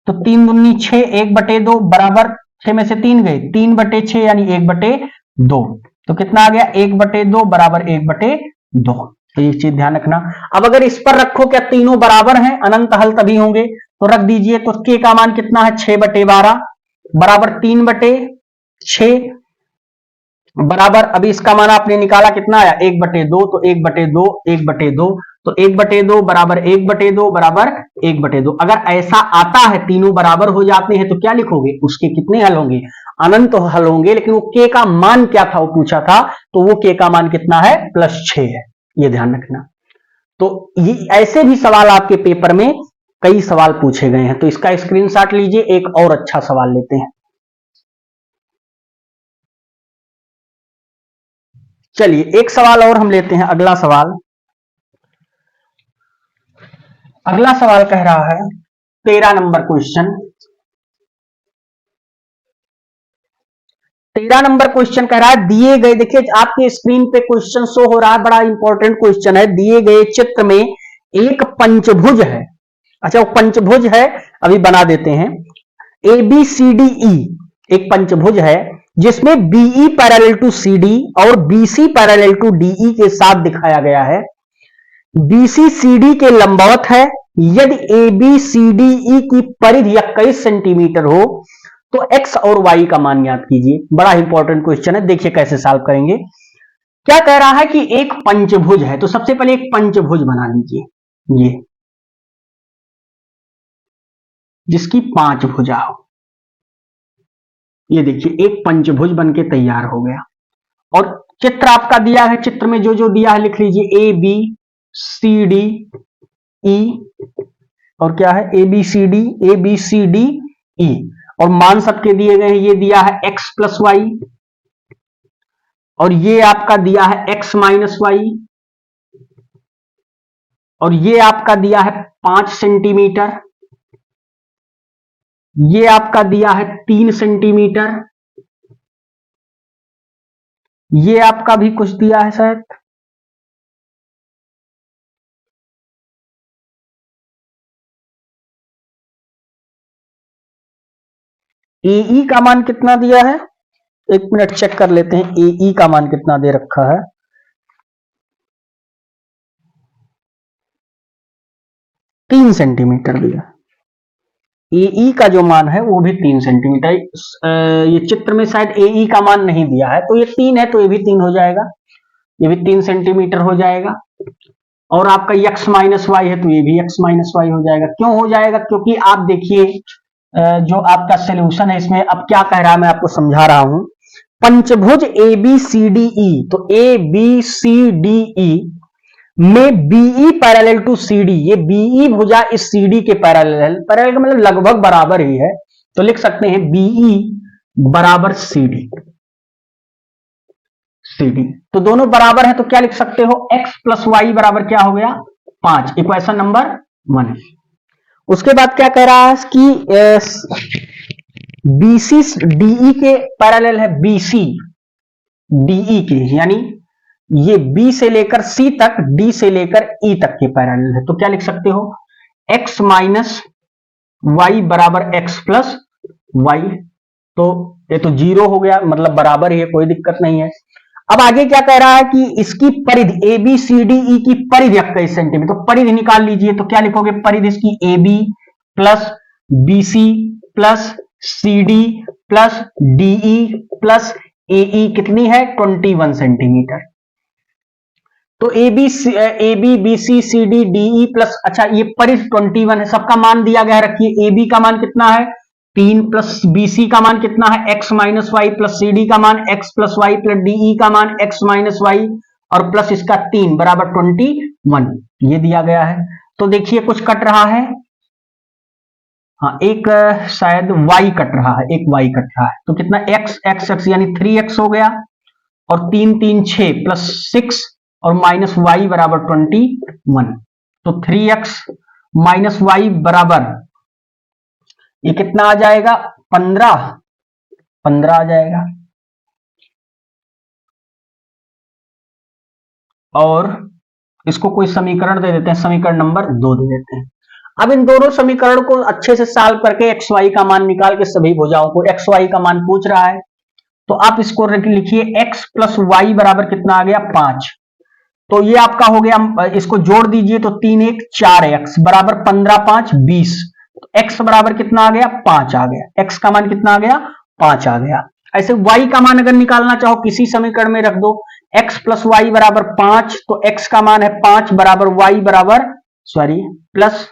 तो 3 दूनी 6, 1 बटे 2 बराबर 6 में से 3 गए, 3 बटे 6 यानी 1 बटे 2। तो कितना आ गया, 1 बटे 2 बराबर 1 बटे 2। तो ये चीज ध्यान रखना। अब अगर इस पर रखो क्या तीनों बराबर हैं, अनंत हल तभी होंगे, तो रख दीजिए। तो k का मान कितना है, 6 बटे 12 बराबर 3 बटे 6 बराबर, अभी इसका मान आपने निकाला कितना आया, 1 बटे 2। तो 1 बटे 2, 1 बटे 2, तो 1 बटे 2 बराबर 1 बटे 2 बराबर 1 बटे 2। अगर ऐसा आता है, तीनों बराबर हो जाते हैं, तो क्या लिखोगे, उसके कितने हल होंगे, अनंत हल होंगे। लेकिन वो k का मान क्या था वो पूछा था, तो वो k का मान कितना है, प्लस 6 है, ये ध्यान रखना। तो ये ऐसे भी सवाल आपके पेपर में कई सवाल पूछे गए हैं। तो इसका स्क्रीनशॉट लीजिए। एक और अच्छा सवाल लेते हैं, चलिए एक सवाल और हम लेते हैं। अगला सवाल कह रहा है 13 नंबर क्वेश्चन। 13 नंबर क्वेश्चन कह रहा है, दिए गए, देखिए आपके स्क्रीन पे क्वेश्चन शो हो रहा है, बड़ा इंपॉर्टेंट क्वेश्चन है। दिए गए चित्र में एक पंचभुज है, अच्छा वो पंचभुज है, अभी बना देते हैं। ABCDE एक पंचभुज है जिसमें BE पैरेलल टू CD और BC पैरेलल टू DE के साथ दिखाया गया है। BC CD के लंबवत है। यदि ABCDE की परिधि 21 सेंटीमीटर हो तो x और y का मान ज्ञात कीजिए। बड़ा इंपॉर्टेंट क्वेश्चन है, देखिए कैसे सॉल्व करेंगे। क्या कह रहा है कि एक पंचभुज है, तो सबसे पहले एक पंचभुज बना लीजिए, ये जिसकी 5 भुजा हो। ये देखिए एक पंचभुज बनके तैयार हो गया। और चित्र आपका दिया है, चित्र में जो जो दिया है लिख लीजिए, A B C D E, और क्या है, A B C D E, और मान सबके दिए गए हैं। ये दिया है x प्लस वाई, और ये आपका दिया है x माइनस वाई, और ये आपका दिया है 5 सेंटीमीटर, ये आपका दिया है 3 सेंटीमीटर, ये आपका भी कुछ दिया है शायद, एई का मान कितना दिया है, एक मिनट चेक कर लेते हैं एई का मान कितना दे रखा है। तीन सेंटीमीटर दिया, एई का जो मान है वो भी 3 सेंटीमीटर। ये चित्र में शायद एई का मान नहीं दिया है, तो ये 3 है तो ये भी 3 हो जाएगा, ये भी 3 सेंटीमीटर हो जाएगा। और आपका x माइनस वाई है तो ये भी x माइनस वाई हो जाएगा। क्यों हो जाएगा, क्योंकि आप देखिए जो आपका सोल्यूशन है इसमें अब क्या कह रहा है मैं आपको समझा रहा हूं। पंचभुज A B C D E, तो A B C D E में बीई पैरेलल टू सीडी, ये बीई भुजा इस सीडी के पैरेलल, पैरेलल का मतलब लगभग बराबर ही है, तो लिख सकते हैं बीई बराबर सीडी, सीडी तो दोनों बराबर है तो क्या लिख सकते हो, x प्लस वाई बराबर क्या हो गया 5, इक्वेशन नंबर 1। उसके बाद क्या कह रहा है कि बीसी डीई के पैरेलल है, बीसी डीई के, यानी ये बी से लेकर सी तक, डी से लेकर ई तक के पैरेलल है, तो क्या लिख सकते हो x माइनस वाई बराबर x प्लस वाई, तो ये तो 0 हो गया, मतलब बराबर ही है, कोई दिक्कत नहीं है। अब आगे क्या कह रहा है कि इसकी परिधि A B C D E की परिधि 21 सेंटीमीटर, तो परिधि निकाल लीजिए, तो क्या लिखोगे परिधि इसकी A B plus B C plus C D plus D E plus A E कितनी है 21 सेंटीमीटर। तो A B B C C D D E plus, अच्छा ये परिधि 21 है, सबका मान दिया गया, रखिए ए बी का मान कितना है 3 प्लस बीसी का मान कितना है x minus Y plus C D का मान x plus Y plus D E का मान x माइनस वाई और प्लस इसका 3 बराबर 21, ये दिया गया है। तो देखिए कुछ कट रहा है, हाँ एक शायद y कट रहा है, एक y कट रहा है, तो कितना x यानी 3x हो गया और 3 3 6 प्लस 6 और माइनस वाई बराबर 21, तो 3x माइनस वाई बराबर ये कितना आ जाएगा 15 आ जाएगा, और इसको कोई समीकरण दे देते हैं, समीकरण नंबर 2 दे देते हैं। अब इन दोनों समीकरण को अच्छे से सॉल्व करके एक्स वाई का मान निकाल के सभी भुजाओं को एक्स वाई का मान पूछ रहा है, तो आप इसको लिखिए x प्लस वाई बराबर कितना आ गया 5, तो ये आपका हो गया, इसको जोड़ दीजिए तो 3 1 4x बराबर 15 5 20, x बराबर कितना आ गया 5 आ गया, x का मान कितना आ गया 5 आ गया। ऐसे y का मान अगर निकालना चाहो किसी समीकरण में रख दो, x प्लस वाई बराबर 5, तो x का मान है 5 बराबर y बराबर प्लस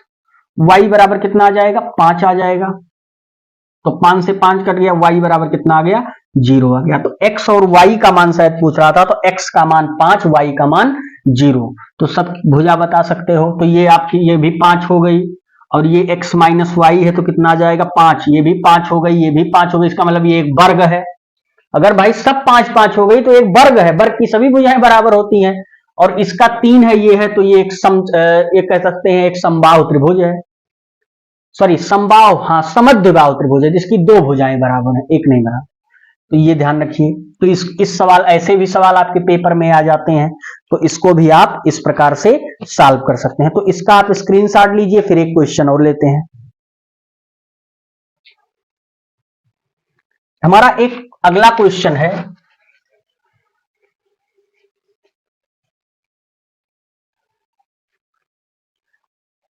y बराबर कितना आ जाएगा 5 आ जाएगा, तो 5 से 5 कट गया, y बराबर कितना आ गया 0 आ गया। तो x और y का मान शायद पूछ रहा था, तो x का मान 5 y का मान 0, तो सब भुजा बता सकते हो। तो ये आपकी ये भी 5 हो गई और ये x माइनस वाई है तो कितना आ जाएगा 5, ये भी 5 हो गई, ये भी 5 हो गई, इसका मतलब ये एक वर्ग है। अगर भाई सब 5 5 हो गई तो एक वर्ग है, वर्ग की सभी भुजाएं बराबर होती हैं, और इसका 3 है ये है, तो ये ये कह सकते हैं एक समबाहु त्रिभुज है, समबाहु, हाँ समद्विबाहु त्रिभुज है जिसकी 2 भुजाएं बराबर है, एक नहीं बराबर, तो ये ध्यान रखिए। तो इस सवाल, ऐसे भी सवाल आपके पेपर में आ जाते हैं, तो इसको भी आप इस प्रकार से सॉल्व कर सकते हैं। तो इसका आप स्क्रीनशॉट लीजिए, फिर एक क्वेश्चन और लेते हैं। हमारा एक अगला क्वेश्चन है,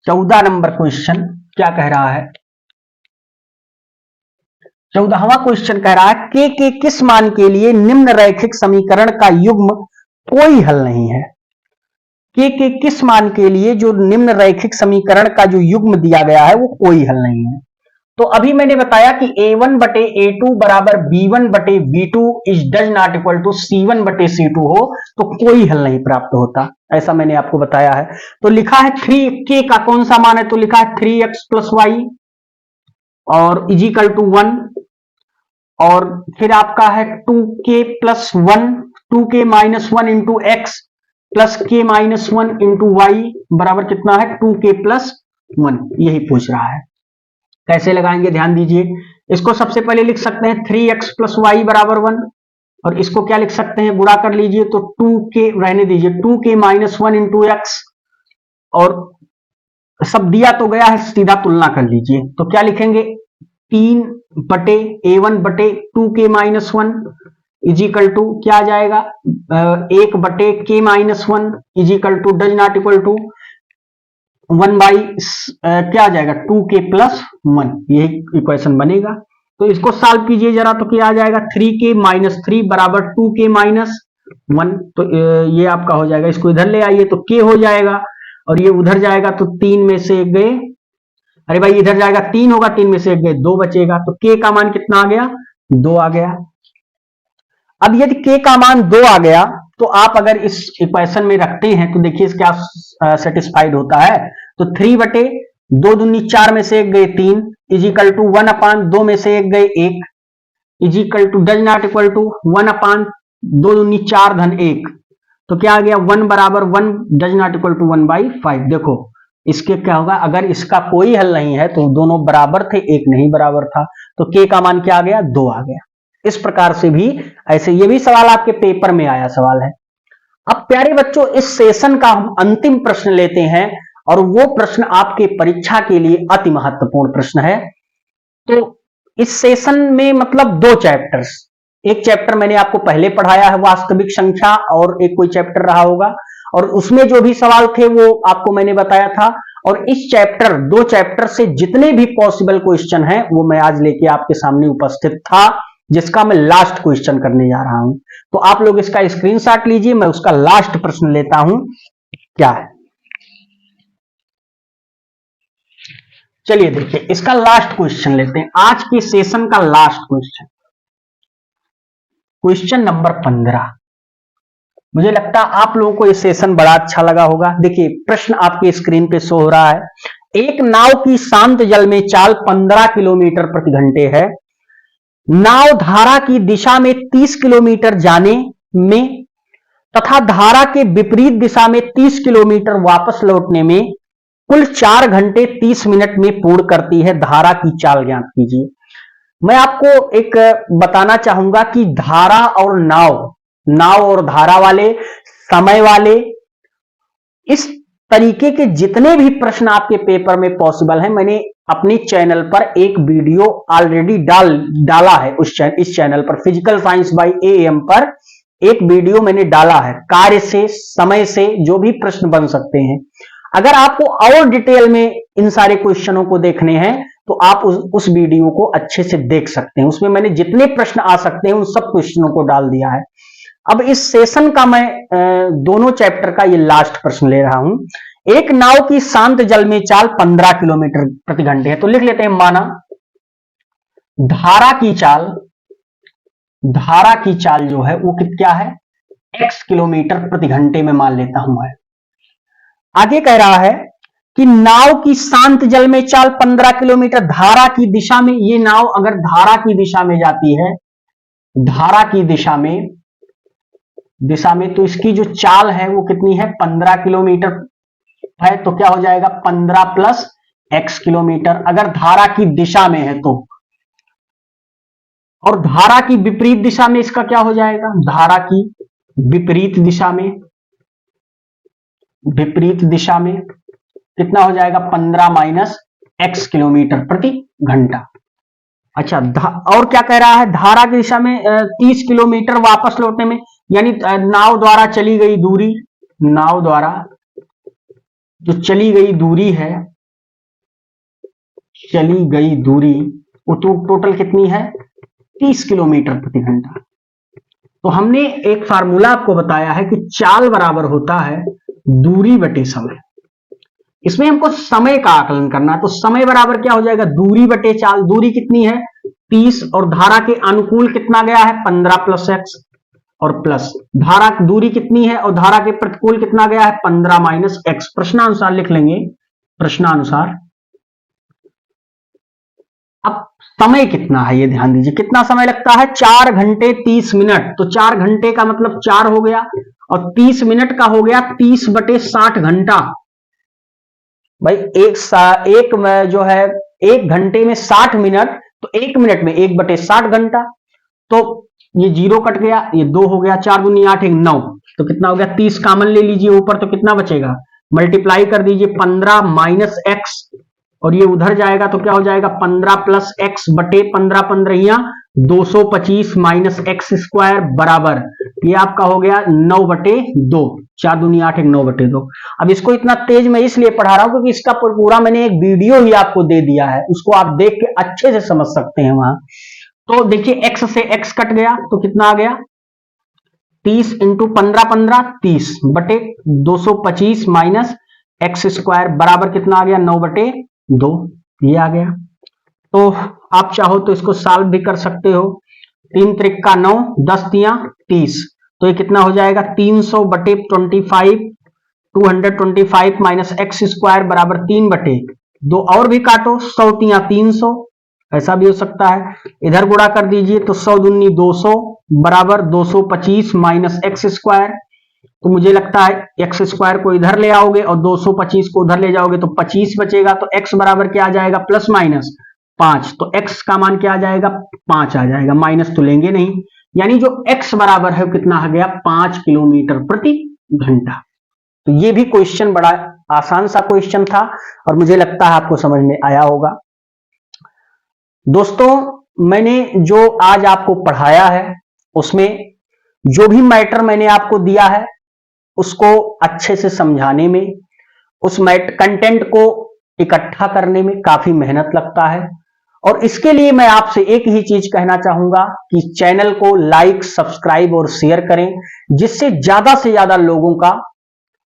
चौदह नंबर क्वेश्चन क्या कह रहा है, 14वां क्वेश्चन कह रहा है के किस मान के लिए निम्न रैखिक समीकरण का युग्म कोई हल नहीं है। के किस मान के लिए जो निम्न रैखिक समीकरण का जो युग्म दिया गया है वो कोई हल नहीं है। तो अभी मैंने बताया कि a1 बटे a2 बराबर b1 बटे b2 is does not equal to c1 बटे c2 हो तो कोई हल नहीं प्राप्त होता, ऐसा मैंने आपको बताया है। तो लिखा है 3k का कौन सा मान है, तो लिखा है 3x प्लस वाई और इजिकल टू 1, और फिर आपका है 2k plus 1, 2k minus 1 into x plus के माइनस 1 इंटू वाई बराबर कितना है 2k+1, यही पूछ रहा है। कैसे लगाएंगे ध्यान दीजिए, इसको सबसे पहले लिख सकते हैं 3x+y बराबर 1, और इसको क्या लिख सकते हैं, गुणा कर लीजिए तो 2k रहने दीजिए 2k-1 इंटू एक्स, और सब दिया तो गया है, सीधा तुलना कर लीजिए तो क्या लिखेंगे 3/a1/2k-1 इजिकल टू क्या आ जाएगा 1/k-1 is equal to does not equal to 1 by क्या आ जाएगा 2k+1, यही इक्वेशन बनेगा। तो इसको सॉल्व कीजिए जरा, तो क्या आ जाएगा 3k-3 बराबर 2k-1, तो ये आपका हो जाएगा। इसको इधर ले आइए तो k हो जाएगा, और ये उधर जाएगा तो 3 में से 1 गए, अरे भाई इधर जाएगा 3 होगा, 3 में से 1 गए 2 बचेगा, तो k का मान कितना आ गया 2 आ गया। अब यदि k का मान 2 आ गया तो आप अगर इस इक्वेशन में रखते हैं तो देखिए क्या सेटिस्फाइड होता है, तो 3/2 दूनी 4 में से 1 गए 3 इजिकल टू 1/2 में से 1 गए 1 is equal to does not equal to 1/2 दूनी 4 धन 1, तो क्या आ गया 1 बराबर 1 डज नॉट इक्वल टू 1/5। देखो इसके क्या होगा, अगर इसका कोई हल नहीं है तो दोनों बराबर थे, एक नहीं बराबर था, तो k का मान क्या आ गया 2 आ गया। इस प्रकार से भी ऐसे, ये भी सवाल आपके पेपर में आया सवाल है। अब प्यारे बच्चों इस सेशन का हम अंतिम प्रश्न लेते हैं, और वो प्रश्न आपके परीक्षा के लिए अति महत्वपूर्ण प्रश्न है। तो इस सेशन में मतलब 2 चैप्टर्स, एक चैप्टर मैंने आपको पहले पढ़ाया है वास्तविक संख्या, और एक कोई चैप्टर रहा होगा, और उसमें जो भी सवाल थे वो आपको मैंने बताया था। और इस चैप्टर 2 चैप्टर से जितने भी पॉसिबल क्वेश्चन हैं वो मैं आज लेके आपके सामने उपस्थित था, जिसका मैं लास्ट क्वेश्चन करने जा रहा हूं। तो आप लोग इसका स्क्रीनशॉट लीजिए, मैं उसका लास्ट प्रश्न लेता हूं क्या है। चलिए देखिए इसका लास्ट क्वेश्चन लेते हैं, आज के सेशन का लास्ट क्वेश्चन, क्वेश्चन नंबर 15। मुझे लगता है आप लोगों को ये सेशन बड़ा अच्छा लगा होगा। देखिए प्रश्न आपके स्क्रीन पे शो हो रहा है। एक नाव की शांत जल में चाल 15 किलोमीटर प्रति घंटे है। नाव धारा की दिशा में 30 किलोमीटर जाने में तथा धारा के विपरीत दिशा में 30 किलोमीटर वापस लौटने में कुल 4 घंटे 30 मिनट में पूर्ण करती है। धारा की चाल ज्ञात कीजिए। मैं आपको एक बताना चाहूंगा कि धारा और नाव और धारा वाले, समय वाले, इस तरीके के जितने भी प्रश्न आपके पेपर में पॉसिबल हैं, मैंने अपने चैनल पर एक वीडियो ऑलरेडी डाला है। इस चैनल पर फिजिकल साइंस बाय एएम पर एक वीडियो मैंने डाला है, कार्य से, समय से जो भी प्रश्न बन सकते हैं। अगर आपको और डिटेल में इन सारे क्वेश्चनों को देखने हैं तो आप उस वीडियो को अच्छे से देख सकते हैं। उसमें मैंने जितने प्रश्न आ सकते हैं उन सब क्वेश्चनों को डाल दिया है। अब इस सेशन का मैं दोनों चैप्टर का ये लास्ट प्रश्न ले रहा हूं। एक नाव की शांत जल में चाल 15 किलोमीटर प्रति घंटे है, तो लिख लेते हैं माना धारा की चाल जो है वो क्या है x किलोमीटर प्रति घंटे में मान लेता हूं मैं। आगे कह रहा है कि नाव की शांत जल में चाल 15 किलोमीटर, धारा की दिशा में, ये नाव अगर धारा की दिशा में जाती है, धारा की दिशा में तो इसकी जो चाल है वो कितनी है 15 किलोमीटर है, तो क्या हो जाएगा 15 प्लस x किलोमीटर अगर धारा की दिशा में है तो। और धारा की विपरीत दिशा में इसका क्या हो जाएगा, धारा की विपरीत दिशा में कितना हो जाएगा 15 माइनस x किलोमीटर प्रति घंटा। अच्छा, और क्या कह रहा है, धारा की दिशा में 30 किलोमीटर वापस लौटने में, यानी नाव द्वारा चली गई दूरी, नाव द्वारा जो चली गई दूरी है, चली गई दूरी वो तो टोटल कितनी है 30 किलोमीटर प्रति घंटा। तो हमने एक फार्मूला आपको बताया है कि चाल बराबर होता है दूरी बटे समय। इसमें हमको समय का आकलन करना है, तो समय बराबर क्या हो जाएगा दूरी बटे चाल। दूरी कितनी है 30 और धारा के अनुकूल कितना गया है 15 प्लस x, और प्लस धारा दूरी कितनी है और धारा के प्रतिकूल कितना गया है 15 माइनस x। प्रश्नानुसार लिख लेंगे, प्रश्नानुसार। अब समय कितना है ये ध्यान दीजिए, कितना समय लगता है 4 घंटे 30 मिनट, तो 4 घंटे का मतलब 4 हो गया, और 30 मिनट का हो गया 30/60 घंटा। भाई एक में जो है 1 घंटे में 60 मिनट, तो 1 मिनट में 1/60 घंटा। तो ये 0 कट गया, ये 2 हो गया, 4 दूनी 8 1 9, तो कितना हो गया 30 कॉमन ले लीजिए ऊपर, तो कितना बचेगा, मल्टीप्लाई कर दीजिए 15 माइनस एक्स, और ये उधर जाएगा तो क्या हो जाएगा 15 प्लस एक्स बटे 15 15 225 माइनस एक्स स्क्वायर बराबर, ये आपका हो गया 9/2, 4 दूनी 8 1 9/2। अब इसको इतना तेज मैं इसलिए पढ़ा रहा हूं क्योंकि इसका पूरा मैंने एक वीडियो ही आपको दे दिया है, उसको आप देख के अच्छे से समझ सकते हैं वहां। तो देखिए x से x कट गया तो कितना आ गया 30 इंटू 15 15 30 बटे 225 माइनस एक्स स्क्वायर बराबर कितना आ गया 9/2, ये आ गया। तो आप चाहो तो इसको सॉल्व भी कर सकते हो, 3 त्रिक 9 10 तिया 30, तो ये कितना हो जाएगा 300/25, 225 माइनस एक्स स्क्वायर बराबर 3/2, और भी काटो 100 तिया 300, ऐसा भी हो सकता है। इधर गुणा कर दीजिए तो 100 दूनी 200 बराबर 225 माइनस एक्स स्क्वायर, तो मुझे लगता है एक्स स्क्वायर को इधर ले आओगे और 225 को उधर ले जाओगे तो 25 बचेगा, तो एक्स बराबर क्या आ जाएगा प्लस माइनस 5, तो एक्स का मान क्या आ जाएगा 5 आ जाएगा, माइनस तो लेंगे नहीं, यानी जो एक्स बराबर है कितना आ गया 5 किलोमीटर प्रति घंटा। तो ये भी क्वेश्चन बड़ा आसान सा क्वेश्चन था और मुझे लगता है आपको समझ में आया होगा। दोस्तों मैंने जो आज आपको पढ़ाया है उसमें जो भी मैटर मैंने आपको दिया है उसको अच्छे से समझाने में, उस कंटेंट को इकट्ठा करने में काफी मेहनत लगता है, और इसके लिए मैं आपसे एक ही चीज कहना चाहूंगा कि चैनल को लाइक सब्सक्राइब और शेयर करें, जिससे ज्यादा से ज्यादा लोगों का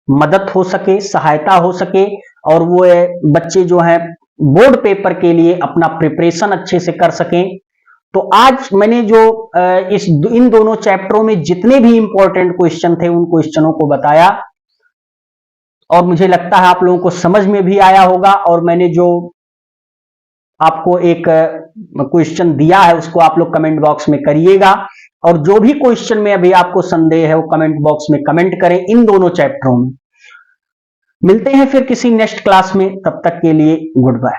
मदद हो सके, सहायता हो सके, और वो बच्चे जो हैं बोर्ड पेपर के लिए अपना प्रिपरेशन अच्छे से कर सकें। तो आज मैंने जो इन दोनों चैप्टरों में जितने भी इंपॉर्टेंट क्वेश्चन थे उन क्वेश्चनों को बताया, और मुझे लगता है आप लोगों को समझ में भी आया होगा, और मैंने जो आपको एक क्वेश्चन दिया है उसको आप लोग कमेंट बॉक्स में करिएगा, और जो भी क्वेश्चन में अभी आपको संदेह है वो कमेंट बॉक्स में कमेंट करें इन दोनों चैप्टरों में। मिलते हैं फिर किसी नेक्स्ट क्लास में, तब तक के लिए गुड बाय।